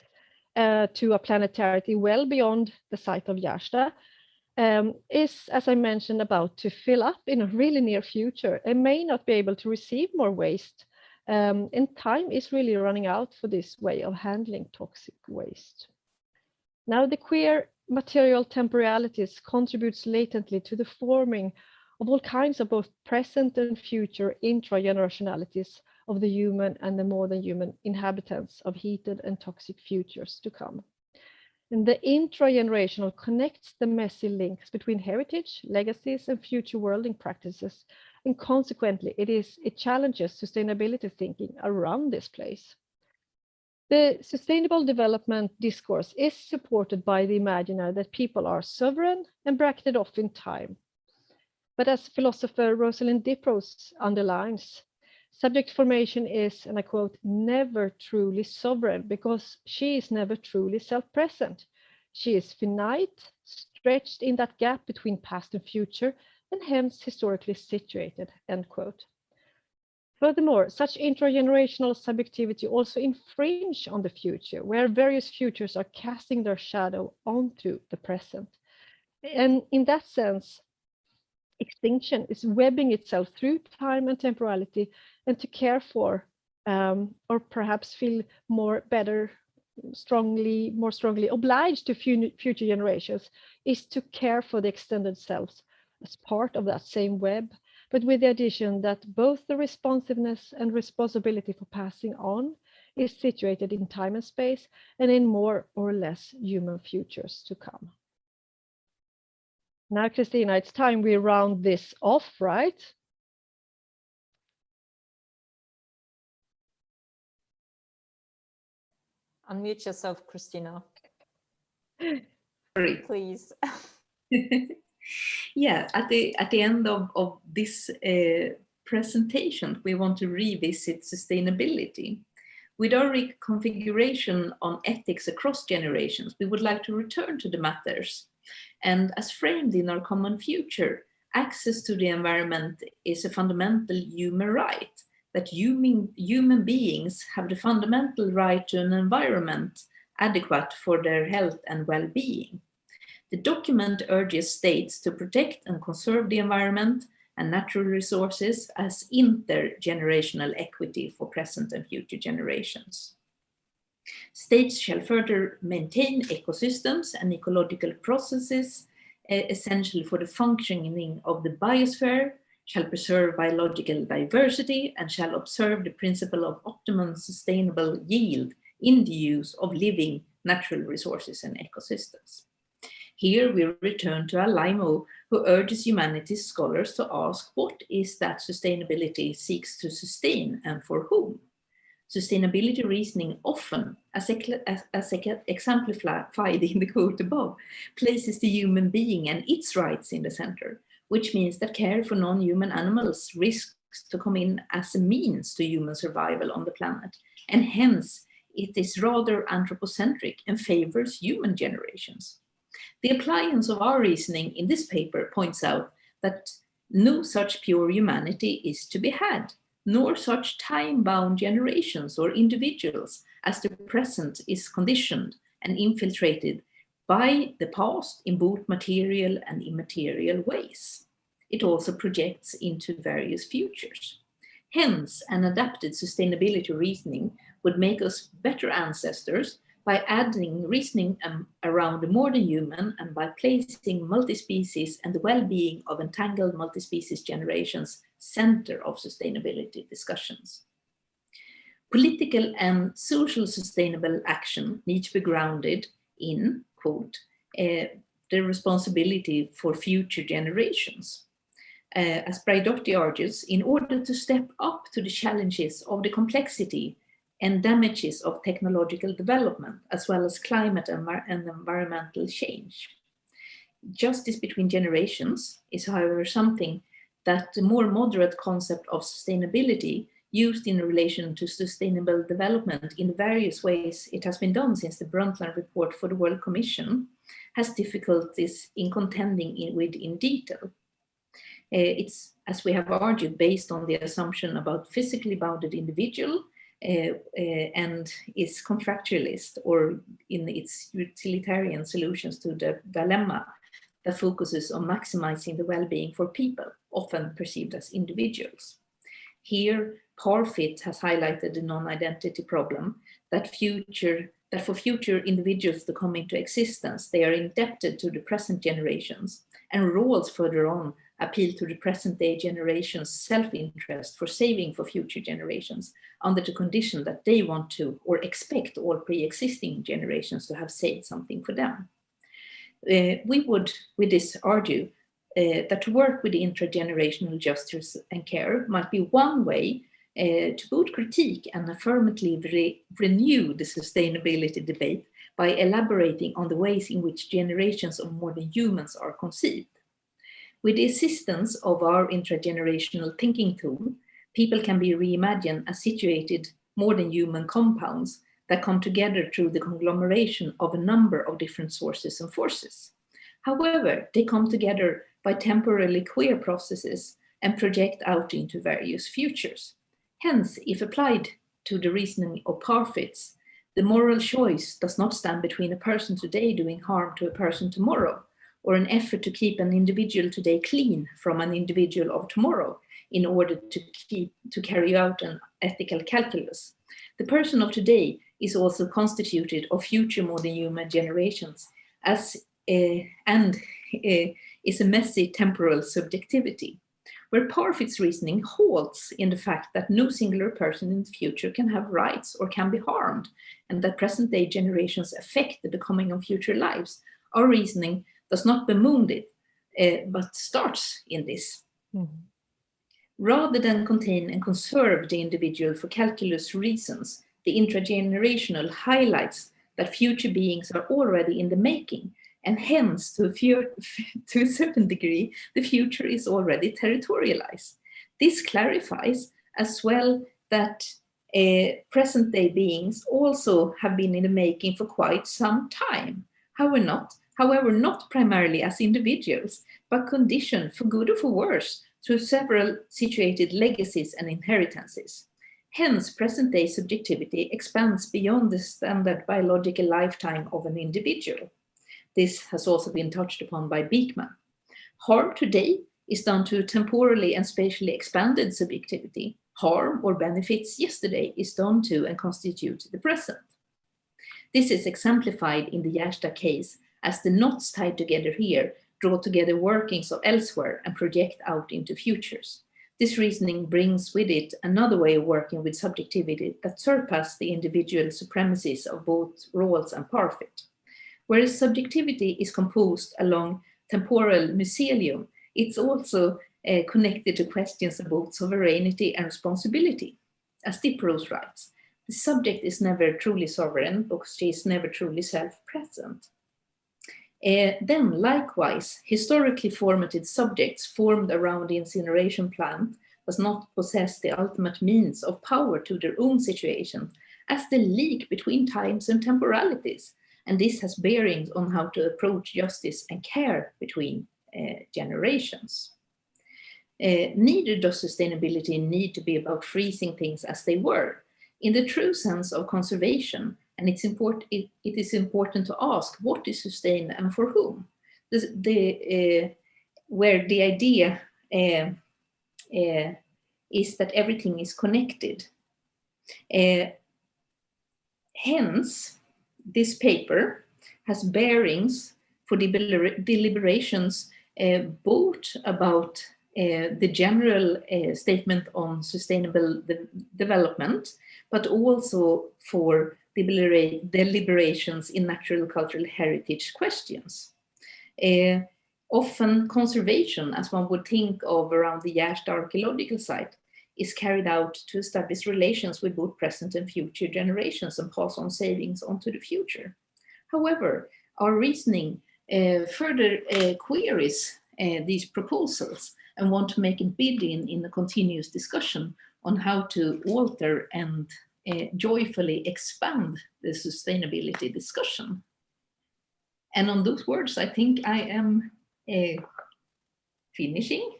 to a planetarity well beyond the site of Gärsta, is, as I mentioned, about to fill up in a really near future and may not be able to receive more waste. And time is really running out for this way of handling toxic waste. Now, the queer material temporalities contributes latently to the forming of all kinds of both present and future intragenerationalities of the human and the more than human inhabitants of heated and toxic futures to come. And the intragenerational connects the messy links between heritage, legacies, and future worlding practices. And consequently, it challenges sustainability thinking around this place. The sustainable development discourse is supported by the imaginary that people are sovereign and bracketed off in time. But as philosopher Rosalind Dipros underlines, subject formation is, and I quote, never truly sovereign because she is never truly self-present. She is finite, stretched in that gap between past and future, and hence historically situated, end quote. Furthermore, such intergenerational subjectivity also infringe on the future, where various futures are casting their shadow onto the present. And in that sense, extinction is webbing itself through time and temporality, and to care for, or perhaps feel more strongly obliged to future generations, is to care for the extended selves as part of that same web, but with the addition that both the responsiveness and responsibility for passing on is situated in time and space and in more or less human futures to come. Now, Christina, it's time we round this off, right? Unmute yourself, Christina. Sorry. Please. Yeah, at the end of this presentation, we want to revisit sustainability. With our reconfiguration on ethics across generations, we would like to return to the matters. And as framed in our common future, access to the environment is a fundamental human right, that human beings have the fundamental right to an environment adequate for their health and well-being. The document urges states to protect and conserve the environment and natural resources as intergenerational equity for present and future generations. States shall further maintain ecosystems and ecological processes essential for the functioning of the biosphere, shall preserve biological diversity, and shall observe the principle of optimum sustainable yield in the use of living natural resources and ecosystems. Here we return to Alaimo, who urges humanities scholars to ask what is that sustainability seeks to sustain and for whom. Sustainability reasoning often, as exemplified in the quote above, places the human being and its rights in the center, which means that care for non-human animals risks to come in as a means to human survival on the planet, and hence it is rather anthropocentric and favors human generations. The appliance of our reasoning in this paper points out that no such pure humanity is to be had, nor such time-bound generations or individuals as the present is conditioned and infiltrated by the past in both material and immaterial ways. It also projects into various futures. Hence, an adapted sustainability reasoning would make us better ancestors by adding reasoning around the more than human and by placing multi-species and the well-being of entangled multi-species generations center of sustainability discussions. Political and social sustainable action needs to be grounded in, quote, the responsibility for future generations. As Braidotti argues, in order to step up to the challenges of the complexity and damages of technological development, as well as climate and environmental change. Justice between generations is, however, something that the more moderate concept of sustainability used in relation to sustainable development in various ways it has been done since the Brundtland report for the World Commission has difficulties in contending with in detail. It's, as we have argued, based on the assumption about physically bounded individual and is contractualist, or in its utilitarian solutions to the dilemma that focuses on maximizing the well-being for people, often perceived as individuals. Here, Parfit has highlighted the non-identity problem that for future individuals to come into existence, they are indebted to the present generations, and Rawls further on appeal to the present-day generation's self-interest for saving for future generations under the condition that they want to or expect all pre-existing generations to have saved something for them. We would, with this, argue that to work with intergenerational justice and care might be one way to both critique and affirmatively renew the sustainability debate by elaborating on the ways in which generations of modern humans are conceived. With the assistance of our intergenerational thinking tool, people can be reimagined as situated modern human compounds that come together through the conglomeration of a number of different sources and forces. However, they come together by temporally queer processes and project out into various futures. Hence, if applied to the reasoning of Parfit's, the moral choice does not stand between a person today doing harm to a person tomorrow, or an effort to keep an individual today clean from an individual of tomorrow in order to carry out an ethical calculus. The person of today is also constituted of future modern human generations and is a messy temporal subjectivity, where Parfit's reasoning halts in the fact that no singular person in the future can have rights or can be harmed, and that present-day generations affect the becoming of future lives. Our reasoning does not bemoan it, but starts in this. Mm-hmm. Rather than contain and conserve the individual for calculus reasons, the intergenerational highlights that future beings are already in the making, and hence, to a certain degree, the future is already territorialized. This clarifies as well that present-day beings also have been in the making for quite some time. However, not primarily as individuals, but conditioned for good or for worse through several situated legacies and inheritances. Hence, present-day subjectivity expands beyond the standard biological lifetime of an individual. This has also been touched upon by Beekman. Harm today is done to temporally and spatially expanded subjectivity. Harm or benefits yesterday is done to and constitute the present. This is exemplified in the Gjerstad case, as the knots tied together here draw together workings of elsewhere and project out into futures. This reasoning brings with it another way of working with subjectivity that surpasses the individual supremacies of both Rawls and Parfit. Whereas subjectivity is composed along temporal mycelium, it's also connected to questions of both sovereignty and responsibility. As Diprose writes, the subject is never truly sovereign because she is never truly self-present. Then, likewise, historically formated subjects formed around the incineration plant does not possess the ultimate means of power to their own situation, as the leak between times and temporalities, and this has bearings on how to approach justice and care between generations. Neither does sustainability need to be about freezing things as they were. In the true sense of conservation, and it is important to ask what is sustained and for whom. Where the idea is that everything is connected. Hence, this paper has bearings for deliberations both about the general statement on sustainable development, but also for deliberations in natural cultural heritage questions. Often conservation, as one would think of around the Gjerstad archaeological site, is carried out to establish relations with both present and future generations and pass on savings onto the future. However, our reasoning further queries these proposals and want to make it bid in a continuous discussion on how to alter and joyfully expand the sustainability discussion. And on those words, I think I am finishing.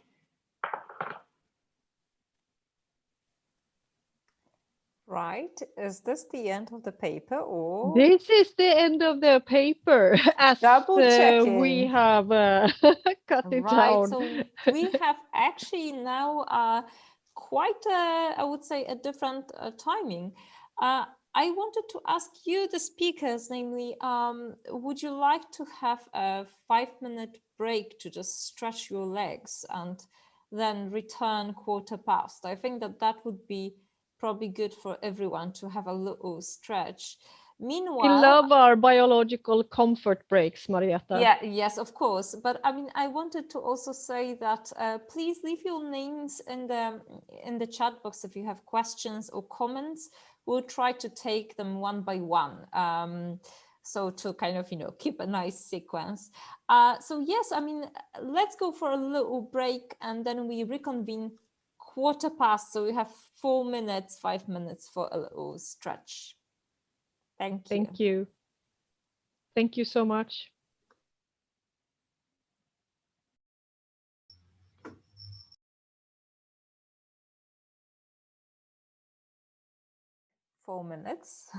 Right. Is this the end of the paper or? This is the end of the paper as we have cut it down. So we have actually now quite I would say a different timing. I wanted to ask you, the speakers, namely, would you like to have a 5-minute break to just stretch your legs and then return 1/4 past? I think that would be probably good for everyone to have a little stretch, Meanwhile, we love our biological comfort breaks, Marietta. yeah, yes, of course. But I mean, I wanted to also say that please leave your names in the chat box if you have questions or comments. We'll try to take them one by one. So to kind of, keep a nice sequence. So yes, I mean, let's go for a little break and then we reconvene 1:15. So we have 4 minutes, 5 minutes for a little stretch. Thank you. Thank you. Thank you so much. Four minutes.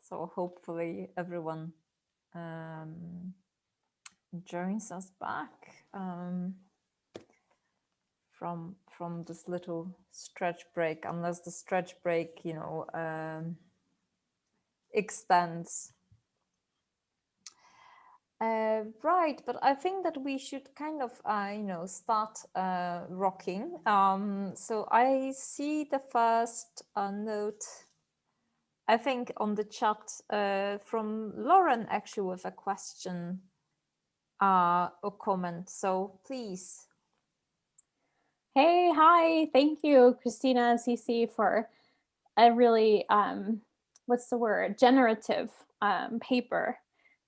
So hopefully everyone joins us back from this little stretch break, unless the stretch break, extends. Right, but I think that we should kind of, start rocking. So I see the first note, I think, on the chat from Lauren, actually, with a question or comment. So please. Hey, hi. Thank you, Christina and Cece, for a really, what's the word, generative paper.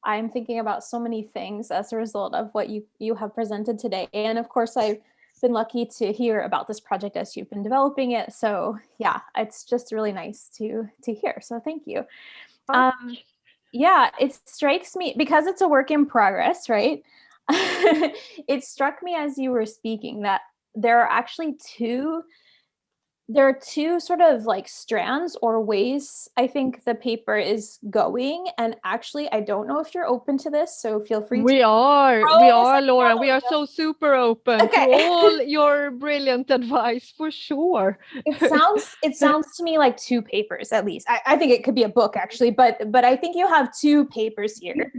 I'm thinking about so many things as a result of what you have presented today. And of course, I've been lucky to hear about this project as you've been developing it. So yeah, it's just really nice to hear. So thank you. Yeah, it strikes me, because it's a work in progress, right? It struck me as you were speaking that there are actually two sort of like strands or ways I think the paper is going. And actually, I don't know if you're open to this, so feel free. We are, Lauren. We are so super open to all your brilliant advice, for sure. It sounds to me like two papers, at least. I think it could be a book, actually, but I think you have two papers here.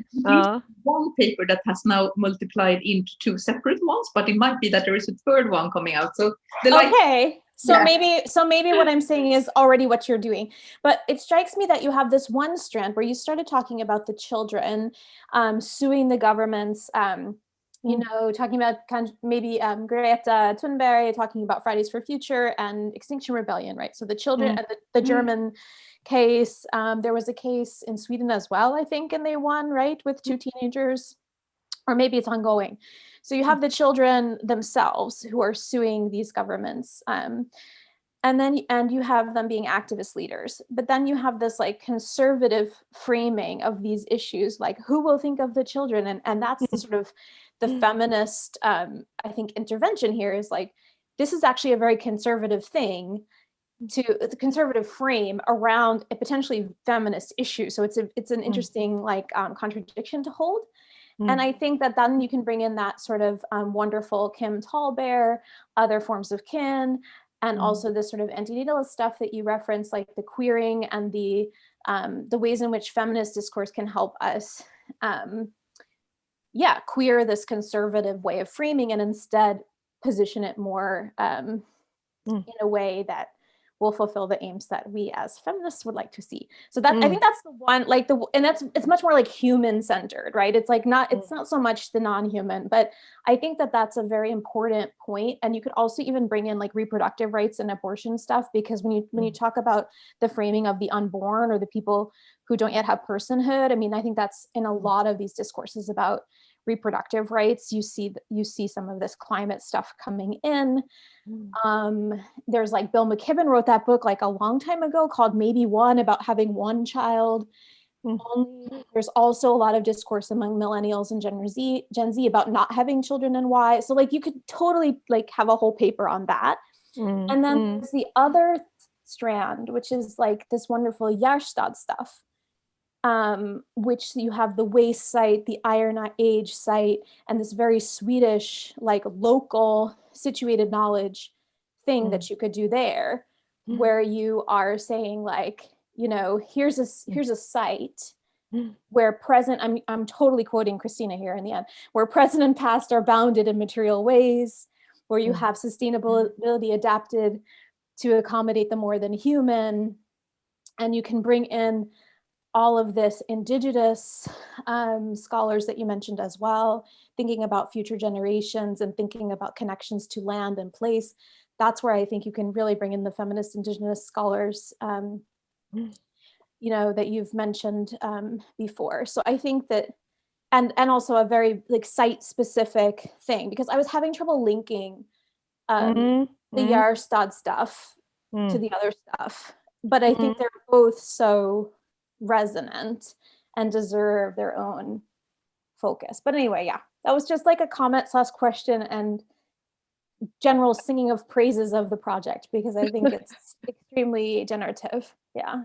One paper that has now multiplied into two separate ones, but it might be that there is a third one coming out. So maybe what I'm saying is already what you're doing. But it strikes me that you have this one strand where you started talking about the children suing the governments, talking about maybe Greta Thunberg talking about Fridays for Future and Extinction Rebellion, right? So the children and the German case, there was a case in Sweden as well, I think, and they won, right, with two teenagers, or maybe it's ongoing. So you have the children themselves who are suing these governments, and you have them being activist leaders. But then you have this like conservative framing of these issues, like who will think of the children, and that's the sort of the feminist, I think, intervention here is like, this is actually a very conservative thing, the conservative frame around a potentially feminist issue. So it's an interesting contradiction to hold. And I think that then you can bring in that sort of wonderful Kim Tallbear, other forms of kin, and also this sort of antinatalist stuff that you reference, like the queering and the ways in which feminist discourse can help us queer this conservative way of framing and instead position it more in a way that will fulfill the aims that we as feminists would like to see. So that I think that's the one, it's much more like human centered, right? It's like it's not so much the non-human, but I think that that's a very important point. And you could also even bring in like reproductive rights and abortion stuff, because when you talk about the framing of the unborn or the people who don't yet have personhood, I mean, I think that's in a lot of these discourses about reproductive rights. You see some of this climate stuff coming in. There's like Bill McKibben wrote that book like a long time ago called Maybe One, about having one child. There's also a lot of discourse among millennials and Gen Z about not having children and why. So like you could totally like have a whole paper on that. And then there's the other strand, which is like this wonderful Gjerstad stuff, which you have the waste site, the Iron Age site, and this very Swedish, like local situated knowledge thing that you could do there, where you are saying like, here's a site where present, I'm totally quoting Christina here in the end, where present and past are bounded in material ways, where you have sustainability adapted to accommodate the more than human, and you can bring in all of this indigenous scholars that you mentioned as well, thinking about future generations and thinking about connections to land and place, that's where I think you can really bring in the feminist indigenous scholars, you know, that you've mentioned before. So I think that, and also a very like site specific thing, because I was having trouble linking the Järstad stuff to the other stuff, but I think they're both so resonant and deserve their own focus. But anyway, yeah, that was just like a comment / question and general singing of praises of the project, because I think it's extremely generative. Yeah.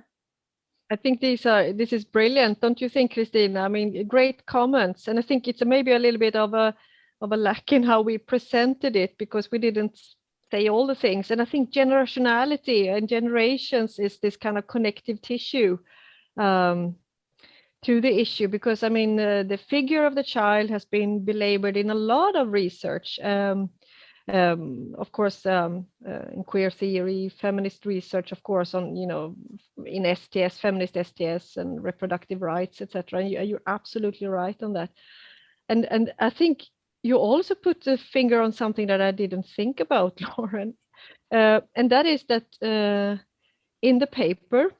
I think this is brilliant, don't you think, Christina? I mean, great comments, and I think it's maybe a little bit of a lack in how we presented it, because we didn't say all the things. And I think generationality and generations is this kind of connective tissue to the issue, because I mean the figure of the child has been belabored in a lot of research. Of course, in queer theory, feminist research, of course, on, you know, in STS, feminist STS and reproductive rights, etc. And you're absolutely right on that. And I think you also put the finger on something that I didn't think about, Lauren, and that is that in the paper,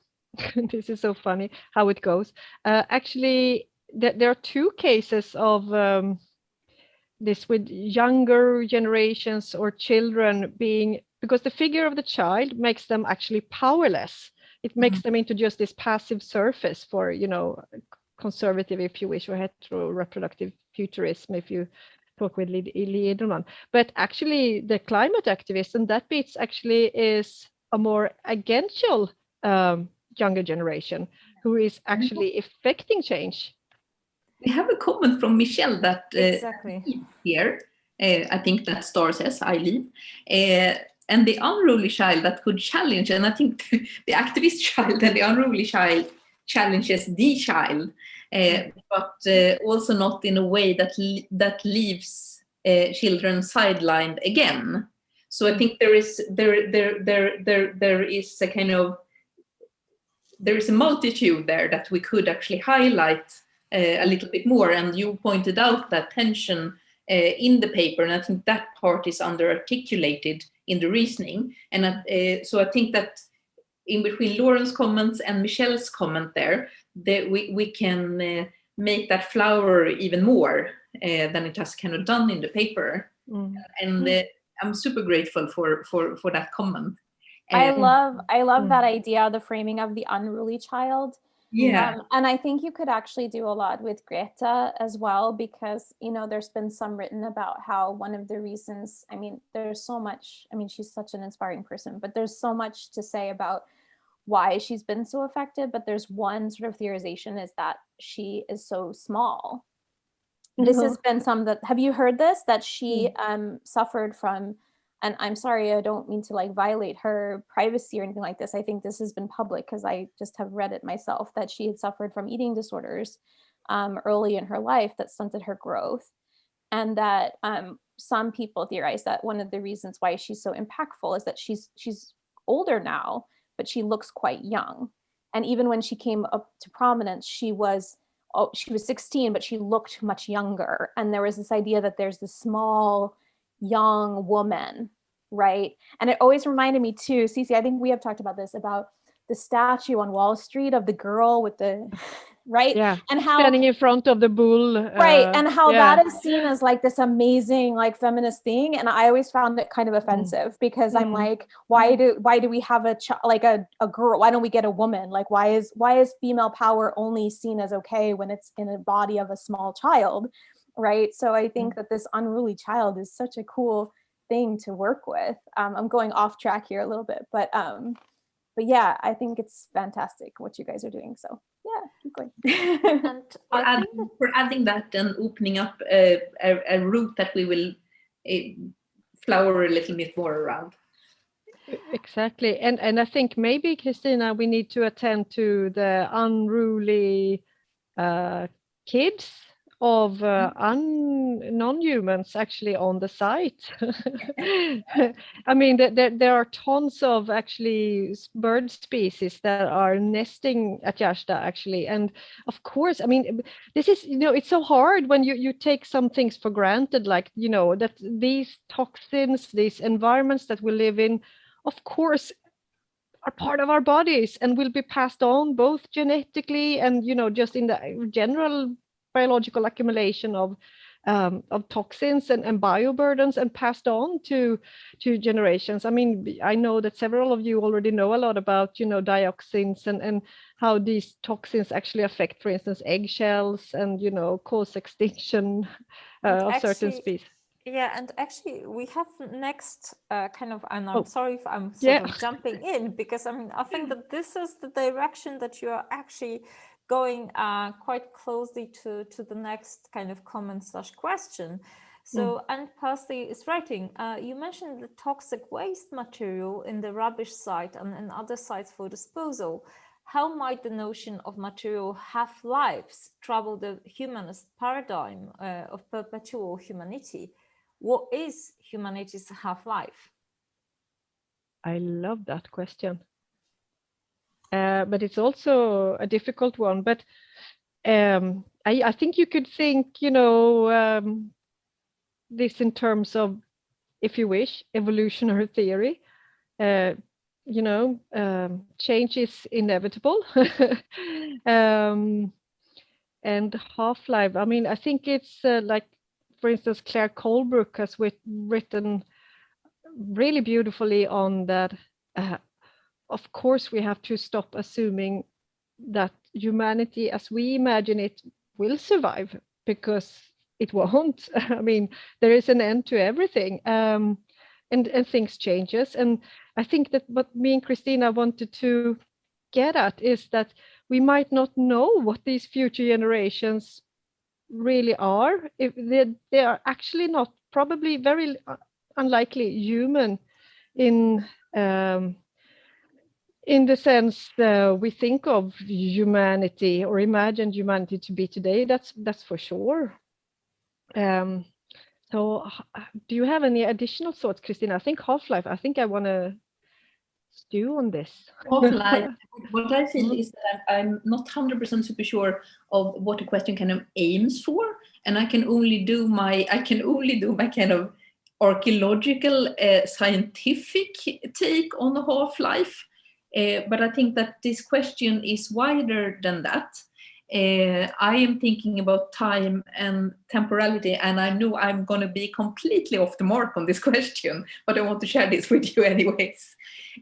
this is so funny how it goes. Actually, there are two cases of this with younger generations or children being, because the figure of the child makes them actually powerless. It makes them into just this passive surface for, you know, conservative, if you wish, or hetero-reproductive futurism, if you talk with Lee Edelman. But actually the climate activists, and that bit actually is a more agential younger generation who is actually affecting change. We have a comment from Michelle that Exactly. here, I think that star says, I leave. And the unruly child that could challenge, and I think the activist child and the unruly child challenges the child, but also not in a way that leaves children sidelined again. So I think there is a kind of, there is a multitude there that we could actually highlight a little bit more. And you pointed out that tension in the paper, and I think that part is under-articulated in the reasoning. And so I think that in between Lauren's comments and Michelle's comment there, that we can make that flower even more than it has kind of done in the paper. And I'm super grateful for that comment. I love that idea, the framing of the unruly child. Yeah. And I think you could actually do a lot with Greta as well, because, you know, there's been some written about how one of the reasons, I mean, there's so much, I mean, she's such an inspiring person, but there's so much to say about why she's been so effective. But there's one sort of theorization is that she is so small. This has been have you heard this? That she suffered from, and I'm sorry, I don't mean to like violate her privacy or anything like this. I think this has been public because I just have read it myself, that she had suffered from eating disorders early in her life that stunted her growth. And that some people theorize that one of the reasons why she's so impactful is that she's older now, but she looks quite young. And even when she came up to prominence, she was 16, but she looked much younger. And there was this idea that there's this small, young woman, right? And it always reminded me too, Cece, I think we have talked about this, about the statue on Wall Street of the girl with the, right? Yeah, and how standing in front of the bull. Right, and how that is seen as like this amazing like feminist thing. And I always found it kind of offensive because I'm like, why do we have a girl? Why don't we get a woman? Like, why is female power only seen as okay when it's in a body of a small child, right? So I think that this unruly child is such a cool thing to work with. I'm going off track here a little bit, but yeah, I think it's fantastic what you guys are doing. So yeah, keep going. And for adding that and opening up a route that we will flower a little bit more around. Exactly. And I think maybe, Christina, we need to attend to the unruly kids of non-humans actually on the site. I mean, there are tons of actually bird species that are nesting at Gärsta actually. And of course, I mean, this is, it's so hard when you take some things for granted, like, that these toxins, these environments that we live in, of course, are part of our bodies and will be passed on both genetically and, just in the general biological accumulation of toxins and bioburdens, and passed on to generations. I mean, I know that several of you already know a lot about, dioxins and how these toxins actually affect, for instance, eggshells and, cause extinction of certain species. Yeah, and actually we have next kind of, and I'm Oh, sorry if I'm yeah. sort of jumping in, because I mean, I think that this is the direction that you are actually going quite closely to the next kind of comment/question. So, and Percy is writing, you mentioned the toxic waste material in the rubbish site and other sites for disposal. How might the notion of material half-lives trouble the humanist paradigm of perpetual humanity? What is humanity's half-life? I love that question. But it's also a difficult one. But I think you could think, this in terms of, if you wish, evolutionary theory. Change is inevitable. And half-life, I mean, I think it's like, for instance, Claire Colebrook has written really beautifully on that. Of course, we have to stop assuming that humanity as we imagine it will survive, because it won't. I mean, there is an end to everything, and things changes. And I think that what me and Christina wanted to get at is that we might not know what these future generations really are, if they are actually not, probably very unlikely human in the sense we think of humanity or imagined humanity to be today. That's for sure. So do you have any additional thoughts, Christina? I think half-life, I think I want to stew on this. Half-life, what I feel is that I'm not 100% super sure of what the question kind of aims for, and I can only do my kind of archaeological scientific take on a half-life. But I think that this question is wider than that. I am thinking about time and temporality, and I know I'm going to be completely off the mark on this question, but I want to share this with you anyways.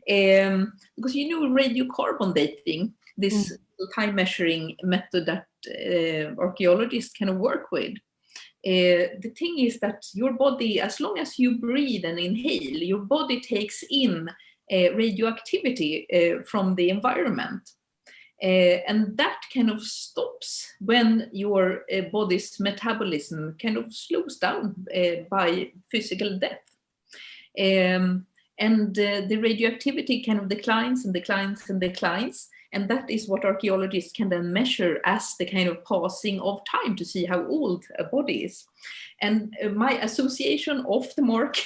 Because radiocarbon dating, this time measuring method that archaeologists kind of work with. The thing is that your body, as long as you breathe and inhale, your body takes in radioactivity from the environment. And that kind of stops when your body's metabolism kind of slows down by physical death. And the radioactivity kind of declines and declines and declines. And that is what archaeologists can then measure as the kind of passing of time to see how old a body is. And my association off the mark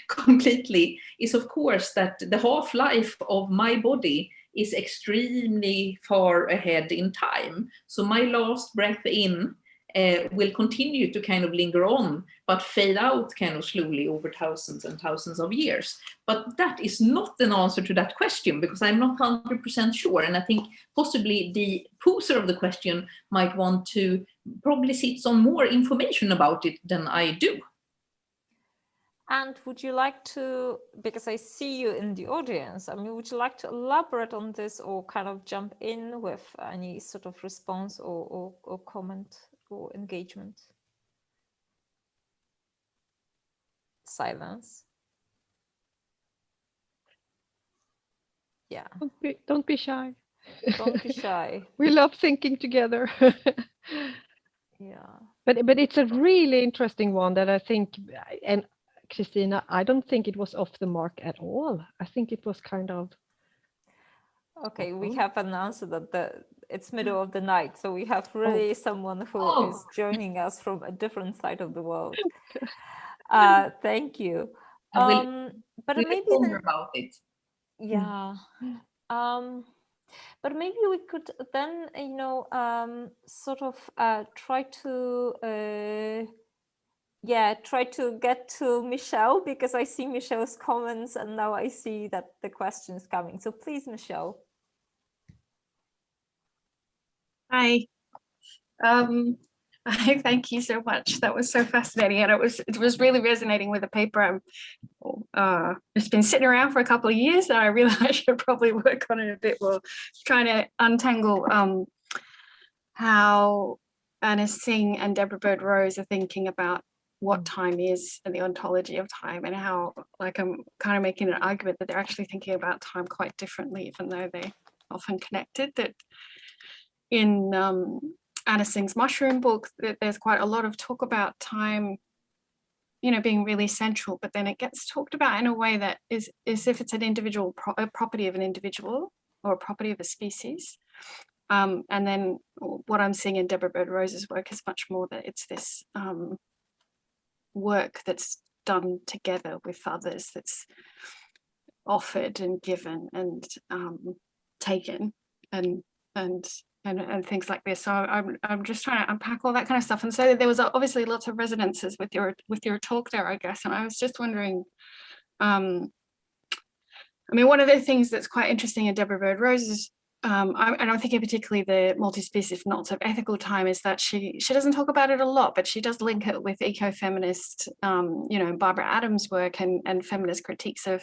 completely is, of course, that the half-life of my body is extremely far ahead in time. So my last breath in will continue to kind of linger on, but fade out kind of slowly over thousands and thousands of years. But that is not an answer to that question, because I'm not 100% sure. And I think possibly the poser of the question might want to probably sit on more information about it than I do. And would you like to, because I see you in the audience, I mean, would you like to elaborate on this or kind of jump in with any sort of response or comment or engagement? Silence. Yeah. Don't be shy. Don't be shy. We love thinking together. Yeah. But it's a really interesting one that I think, and Christina, I don't think it was off the mark at all. I think it was kind of... Okay, we have an answer that it's middle of the night, so we have really someone who is joining us from a different side of the world. Thank you. But maybe more about it. Yeah. But maybe we could then, sort of try to get to Michelle, because I see Michelle's comments and now I see that the question is coming. So please, Michelle. Hi. Thank you so much. That was so fascinating, and it was really resonating with the paper. It's been sitting around for a couple of years, and I realized I should probably work on it a bit more, trying to untangle how Anna Singh and Deborah Bird Rose are thinking about what time is and the ontology of time, and how, like, I'm kind of making an argument that they're actually thinking about time quite differently, even though they're often connected. That in Anna Singh's Mushroom book, there's quite a lot of talk about time, being really central, but then it gets talked about in a way that is as if it's an individual property of an individual or a property of a species. And then what I'm seeing in Deborah Bird Rose's work is much more that it's this work that's done together with others, that's offered and given and taken and things like this. So I'm just trying to unpack all that kind of stuff. And so there was obviously lots of resonances with your talk there, I guess. And I was just wondering, one of the things that's quite interesting in Deborah Bird Rose's, and I'm thinking particularly the multi-species knots of ethical time, is that she doesn't talk about it a lot, but she does link it with ecofeminist, Barbara Adams' work and feminist critiques of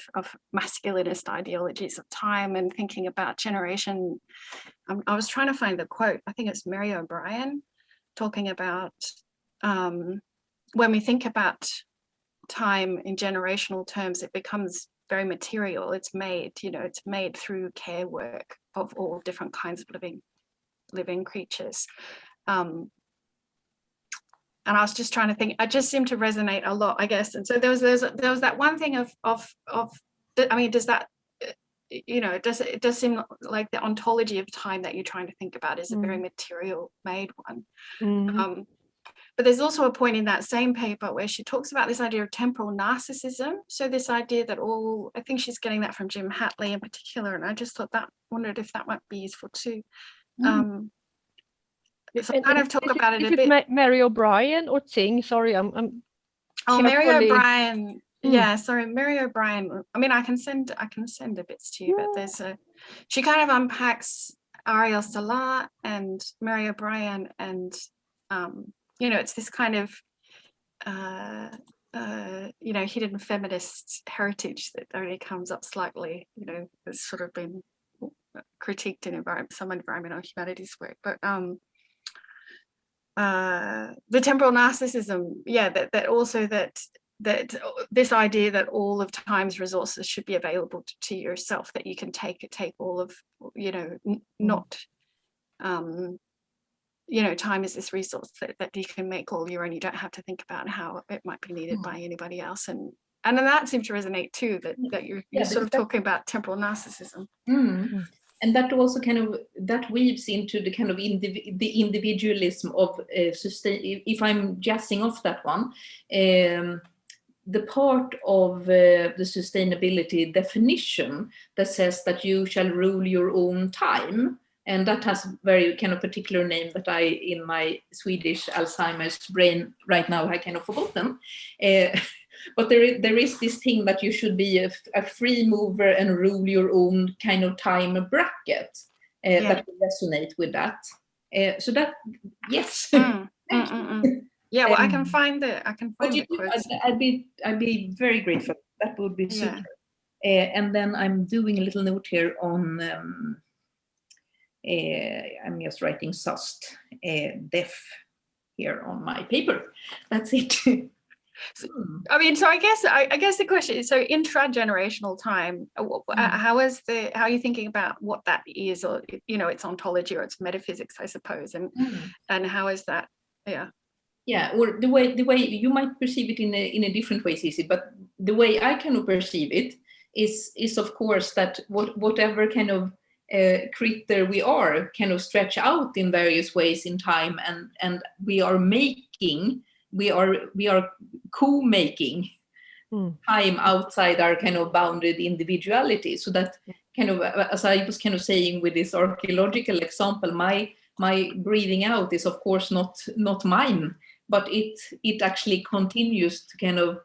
masculinist ideologies of time, and thinking about generation. I was trying to find the quote. I think it's Mary O'Brien talking about when we think about time in generational terms, it becomes very material. It's made, it's made through care work of all different kinds of living creatures. And I was just trying to think. It just seemed to resonate a lot, I guess. And so there was that one thing of does that, it does seem like the ontology of time that you're trying to think about is a very material made one. But there's also a point in that same paper where she talks about this idea of temporal narcissism. So this idea that I think she's getting that from Jim Hatley in particular, and I just wondered if that might be useful too. So kind of talk about it a bit. Mary O'Brien or Ting? Sorry, I'm. Mary O'Brien. Yeah, sorry, Mary O'Brien. I can send the bits to you, but she kind of unpacks Ariel Salah and Mary O'Brien, and it's this kind of hidden feminist heritage that only comes up slightly, has sort of been critiqued in some environmental humanities work. But the temporal narcissism, that also that this idea that all of time's resources should be available to yourself, that you can take all of, not time is this resource that you can make all your own. You don't have to think about how it might be needed by anybody else. And then that seemed to resonate too, that you're sort of talking about temporal narcissism. And that also that weaves into the kind of the individualism of sustain. If I'm jazzing off that one, the part of the sustainability definition that says that you shall rule your own time. And that has very kind of particular name that I, in my Swedish Alzheimer's brain right now, I kind of forgotten. But there is this thing that you should be a free mover and rule your own kind of time bracket that will resonate with that. So that, yes. Yeah, well, I can find the quotes. I'd be very grateful. That would be super. And then I'm doing a little note here on. I'm just writing SUST def here on my paper. That's it. So I guess the question is, so intragenerational time, how are you thinking about what that is, or its ontology or its metaphysics, I suppose, and how is that? Or the way you might perceive it in a different way, Cici, but the way I kind of perceive it is of course that whatever kind of critter we are kind of stretch out in various ways in time, and we are co-making time outside our kind of bounded individuality. So that kind of, as I was kind of saying with this archaeological example, my breathing out is of course not mine, but it actually continues to kind of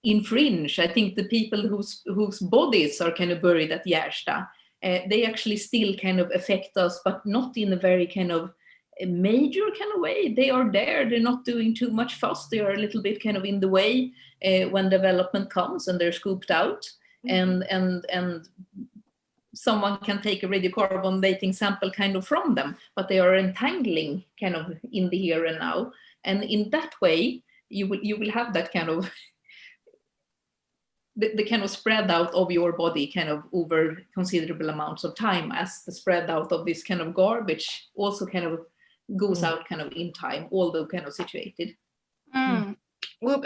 infringe. I think the people whose bodies are kind of buried at Gärsta, they actually still kind of affect us, but not in a very kind of a major kind of way. They are there, they're not doing too much fuss, they are a little bit kind of in the way when development comes, and they're scooped out, and someone can take a radiocarbon dating sample kind of from them, but they are entangling kind of in the here and now. And in that way, you will have that kind of the kind of spread out of your body kind of over considerable amounts of time, as the spread out of this kind of garbage also kind of goes out kind of in time, although kind of situated. Well,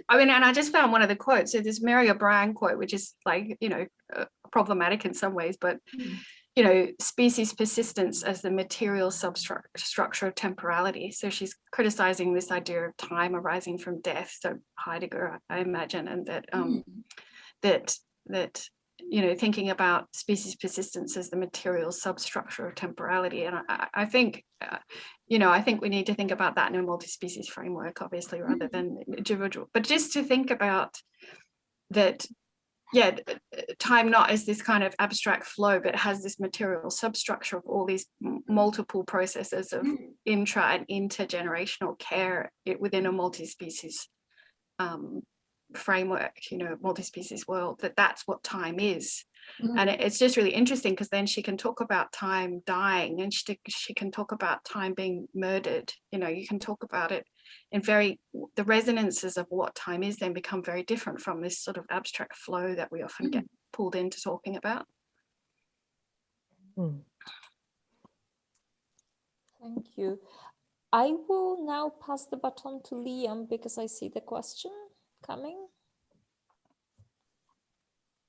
I mean, and I just found one of the quotes. So this Mary O'Brien quote, which is like, you know, problematic in some ways, but you know, species persistence as the material substructure of temporality. So she's criticizing this idea of time arising from death. So Heidegger, I imagine, and that you know, thinking about species persistence as the material substructure of temporality. And I think, you know, I think we need to think about that in a multi-species framework, obviously, rather than individual. But just to think about that, yeah, time not as this kind of abstract flow, but has this material substructure of all these multiple processes of intra and intergenerational care within a multi-species framework, you know, multi-species world, that's what time is. And it's just really interesting, because then she can talk about time dying, and she can talk about time being murdered. You know, you can talk about it in the resonances of what time is then become very different from this sort of abstract flow that we often get pulled into talking about. Thank you. I will now pass the baton to Liam, because I see the question coming.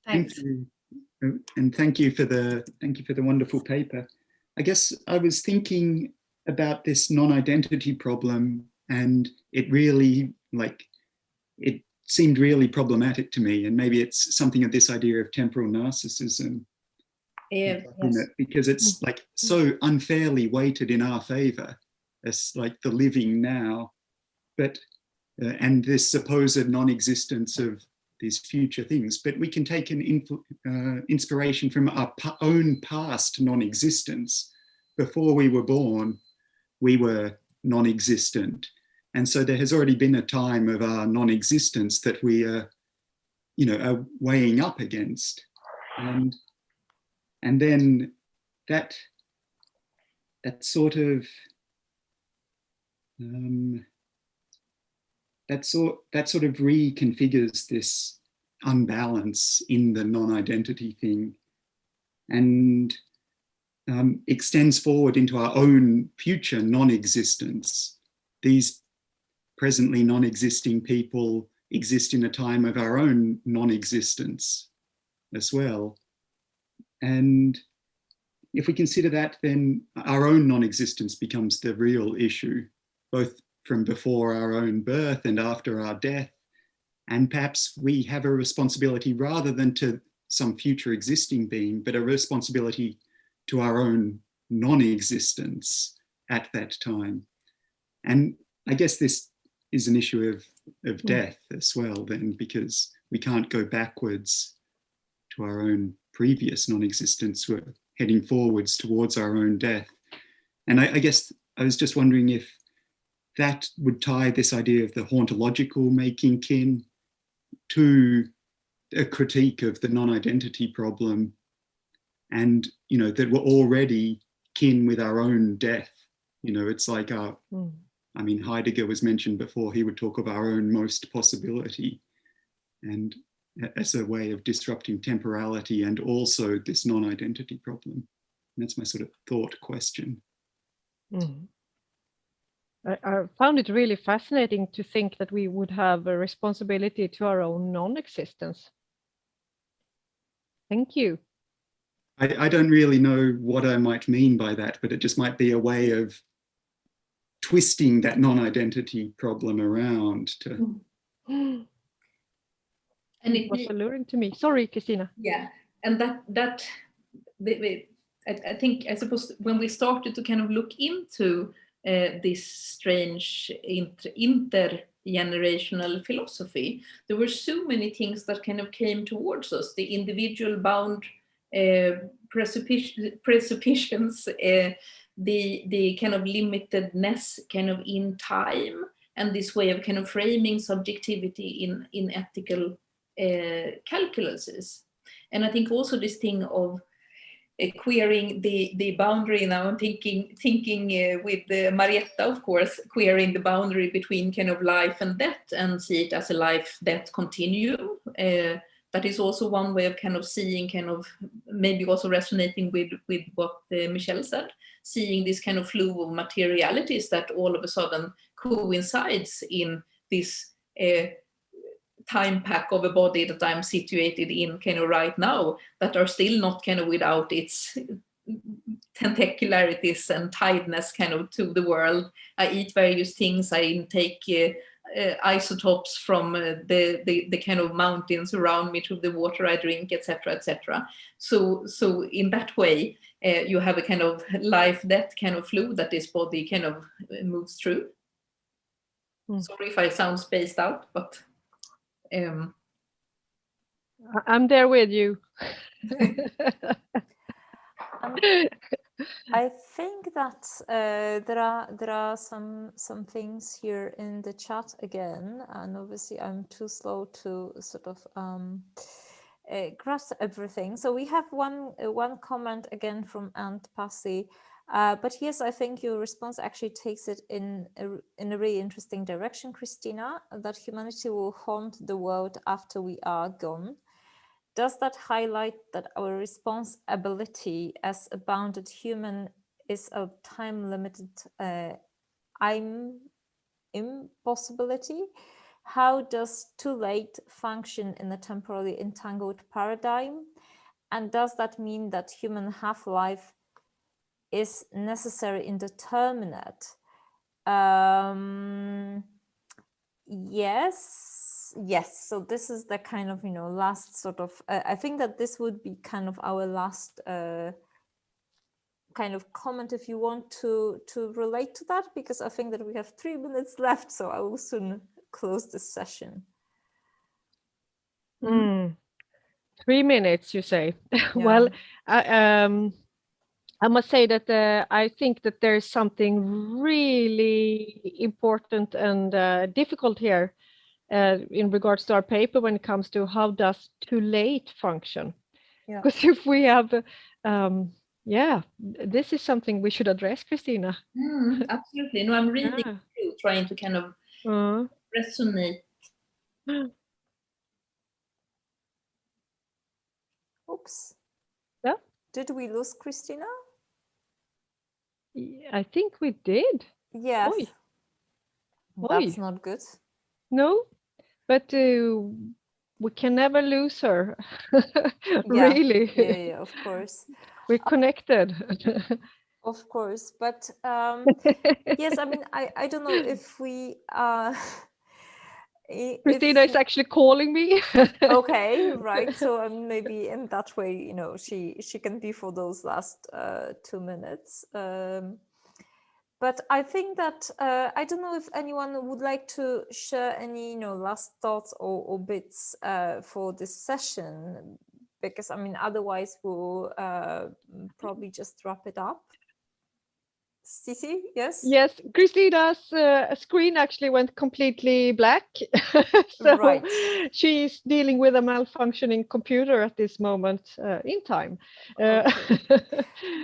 Thanks. Thank you. And thank you for the wonderful paper. I guess I was thinking about this non-identity problem, and it really, it seemed really problematic to me, and maybe it's something of this idea of temporal narcissism. Yes. Because it's like so unfairly weighted in our favor as like the living now, but and this supposed non-existence of these future things. But we can take an inspiration from our own past non-existence. Before we were born, we were non-existent. And so there has already been a time of our non-existence that we are, you know, are weighing up against. And then that sort of reconfigures this unbalance in the non-identity thing, and extends forward into our own future non-existence. These presently non-existing people exist in a time of our own non-existence as well. And if we consider that, then our own non-existence becomes the real issue, both from before our own birth and after our death. And perhaps we have a responsibility, rather than to some future existing being, but a responsibility to our own non-existence at that time. And I guess this is an issue of death as well then, because we can't go backwards to our own previous non-existence. We're heading forwards towards our own death. And I guess I was just wondering if that would tie this idea of the hauntological making kin to a critique of the non-identity problem, and, you know, that we're already kin with our own death. You know, it's like our, I mean, Heidegger was mentioned before, he would talk of our own most possibility, and as a way of disrupting temporality and also this non-identity problem. And that's my sort of thought question. I found it really fascinating to think that we would have a responsibility to our own non-existence. Thank you. I don't really know what I might mean by that, but it just might be a way of twisting that non-identity problem around to. And it was alluring to me. Sorry, Christina. Yeah, and I suppose when we started to kind of look into this strange intergenerational philosophy, there were so many things that kind of came towards us. The individual bound presuppositions, the kind of limitedness kind of in time, and this way of kind of framing subjectivity in ethical calculuses. And I think also this thing of queering the boundary. Now I'm thinking with Marietta, of course, queering the boundary between kind of life and death and see it as a life-death continuum. That is also one way of kind of seeing, kind of maybe also resonating with what Michelle said, seeing this kind of flow of materialities that all of a sudden coincides in this time pack of a body that I'm situated in kind of right now, that are still not kind of without its tentacularities and tiredness kind of to the world. I eat various things, I intake isotopes from the kind of mountains around me to the water I drink, etc., etc. So in that way, you have a kind of life-death kind of flow that this body kind of moves through. Sorry if I sound spaced out, but I'm there with you. I think that there are some things here in the chat again, and obviously I'm too slow to sort of grasp everything. So we have one comment again from Ant Passy. But yes, I think your response actually takes it in a really interesting direction, Christina, that humanity will haunt the world after we are gone. Does that highlight that our response ability as a bounded human is a time-limited impossibility? How does too late function in a temporally entangled paradigm? And does that mean that human half-life is necessary indeterminate? Yes. So this is the kind of, last sort of, I think that this would be kind of our last kind of comment, if you want to relate to that, because I think that we have 3 minutes left, so I will soon close this session. 3 minutes, you say? Yeah. Well, I must say that I think that there's something really important and difficult here in regards to our paper when it comes to how does too late function. Because if we have, this is something we should address, Christina. Absolutely. No, I'm really trying to kind of resonate. Oops. Yeah. Did we lose Christina? I think we did. Yes. Oy. That's not good. No, but we can never lose her. Really. Yeah, of course. We're connected. Of course, but yes, I mean, I don't know if we Christina is actually calling me. Okay, right. So maybe in that way, she can be for those last 2 minutes. But I think that I don't know if anyone would like to share any, last thoughts or bits for this session, because I mean, otherwise we'll probably just wrap it up. Cici, yes? Yes, Christina's screen actually went completely black. So right. She's dealing with a malfunctioning computer at this moment in time. Okay.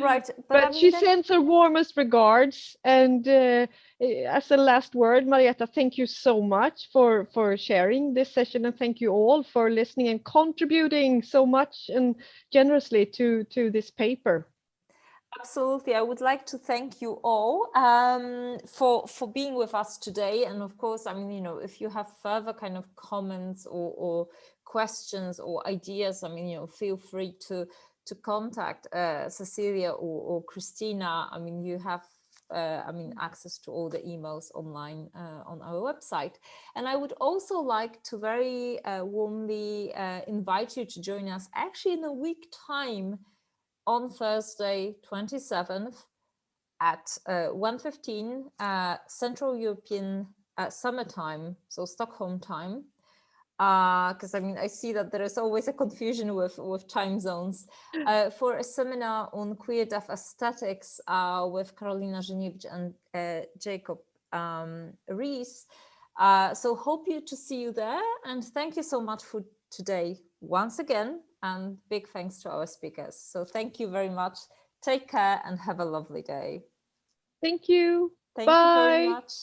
Right. But I mean, she sends her warmest regards. And as a last word, Marietta, thank you so much for sharing this session. And thank you all for listening and contributing so much and generously to this paper. Absolutely. I would like to thank you all for being with us today. And of course, I mean, if you have further kind of comments or questions or ideas, I mean, feel free to to contact Cecilia or Christina, I mean, you have access to all the emails online on our website. And I would also like to very warmly invite you to join us actually in a week time on Thursday, 27th at 1:15 Central European summertime, so Stockholm time. Because I mean, I see that there is always a confusion with time zones, for a seminar on queer deaf aesthetics with Karolina Żeniewicz and Jacob Rees. So hope to see you there, and thank you so much for today once again, and big thanks to our speakers. So thank you very much. Take care and have a lovely day. Thank you. Thank Bye. you very much.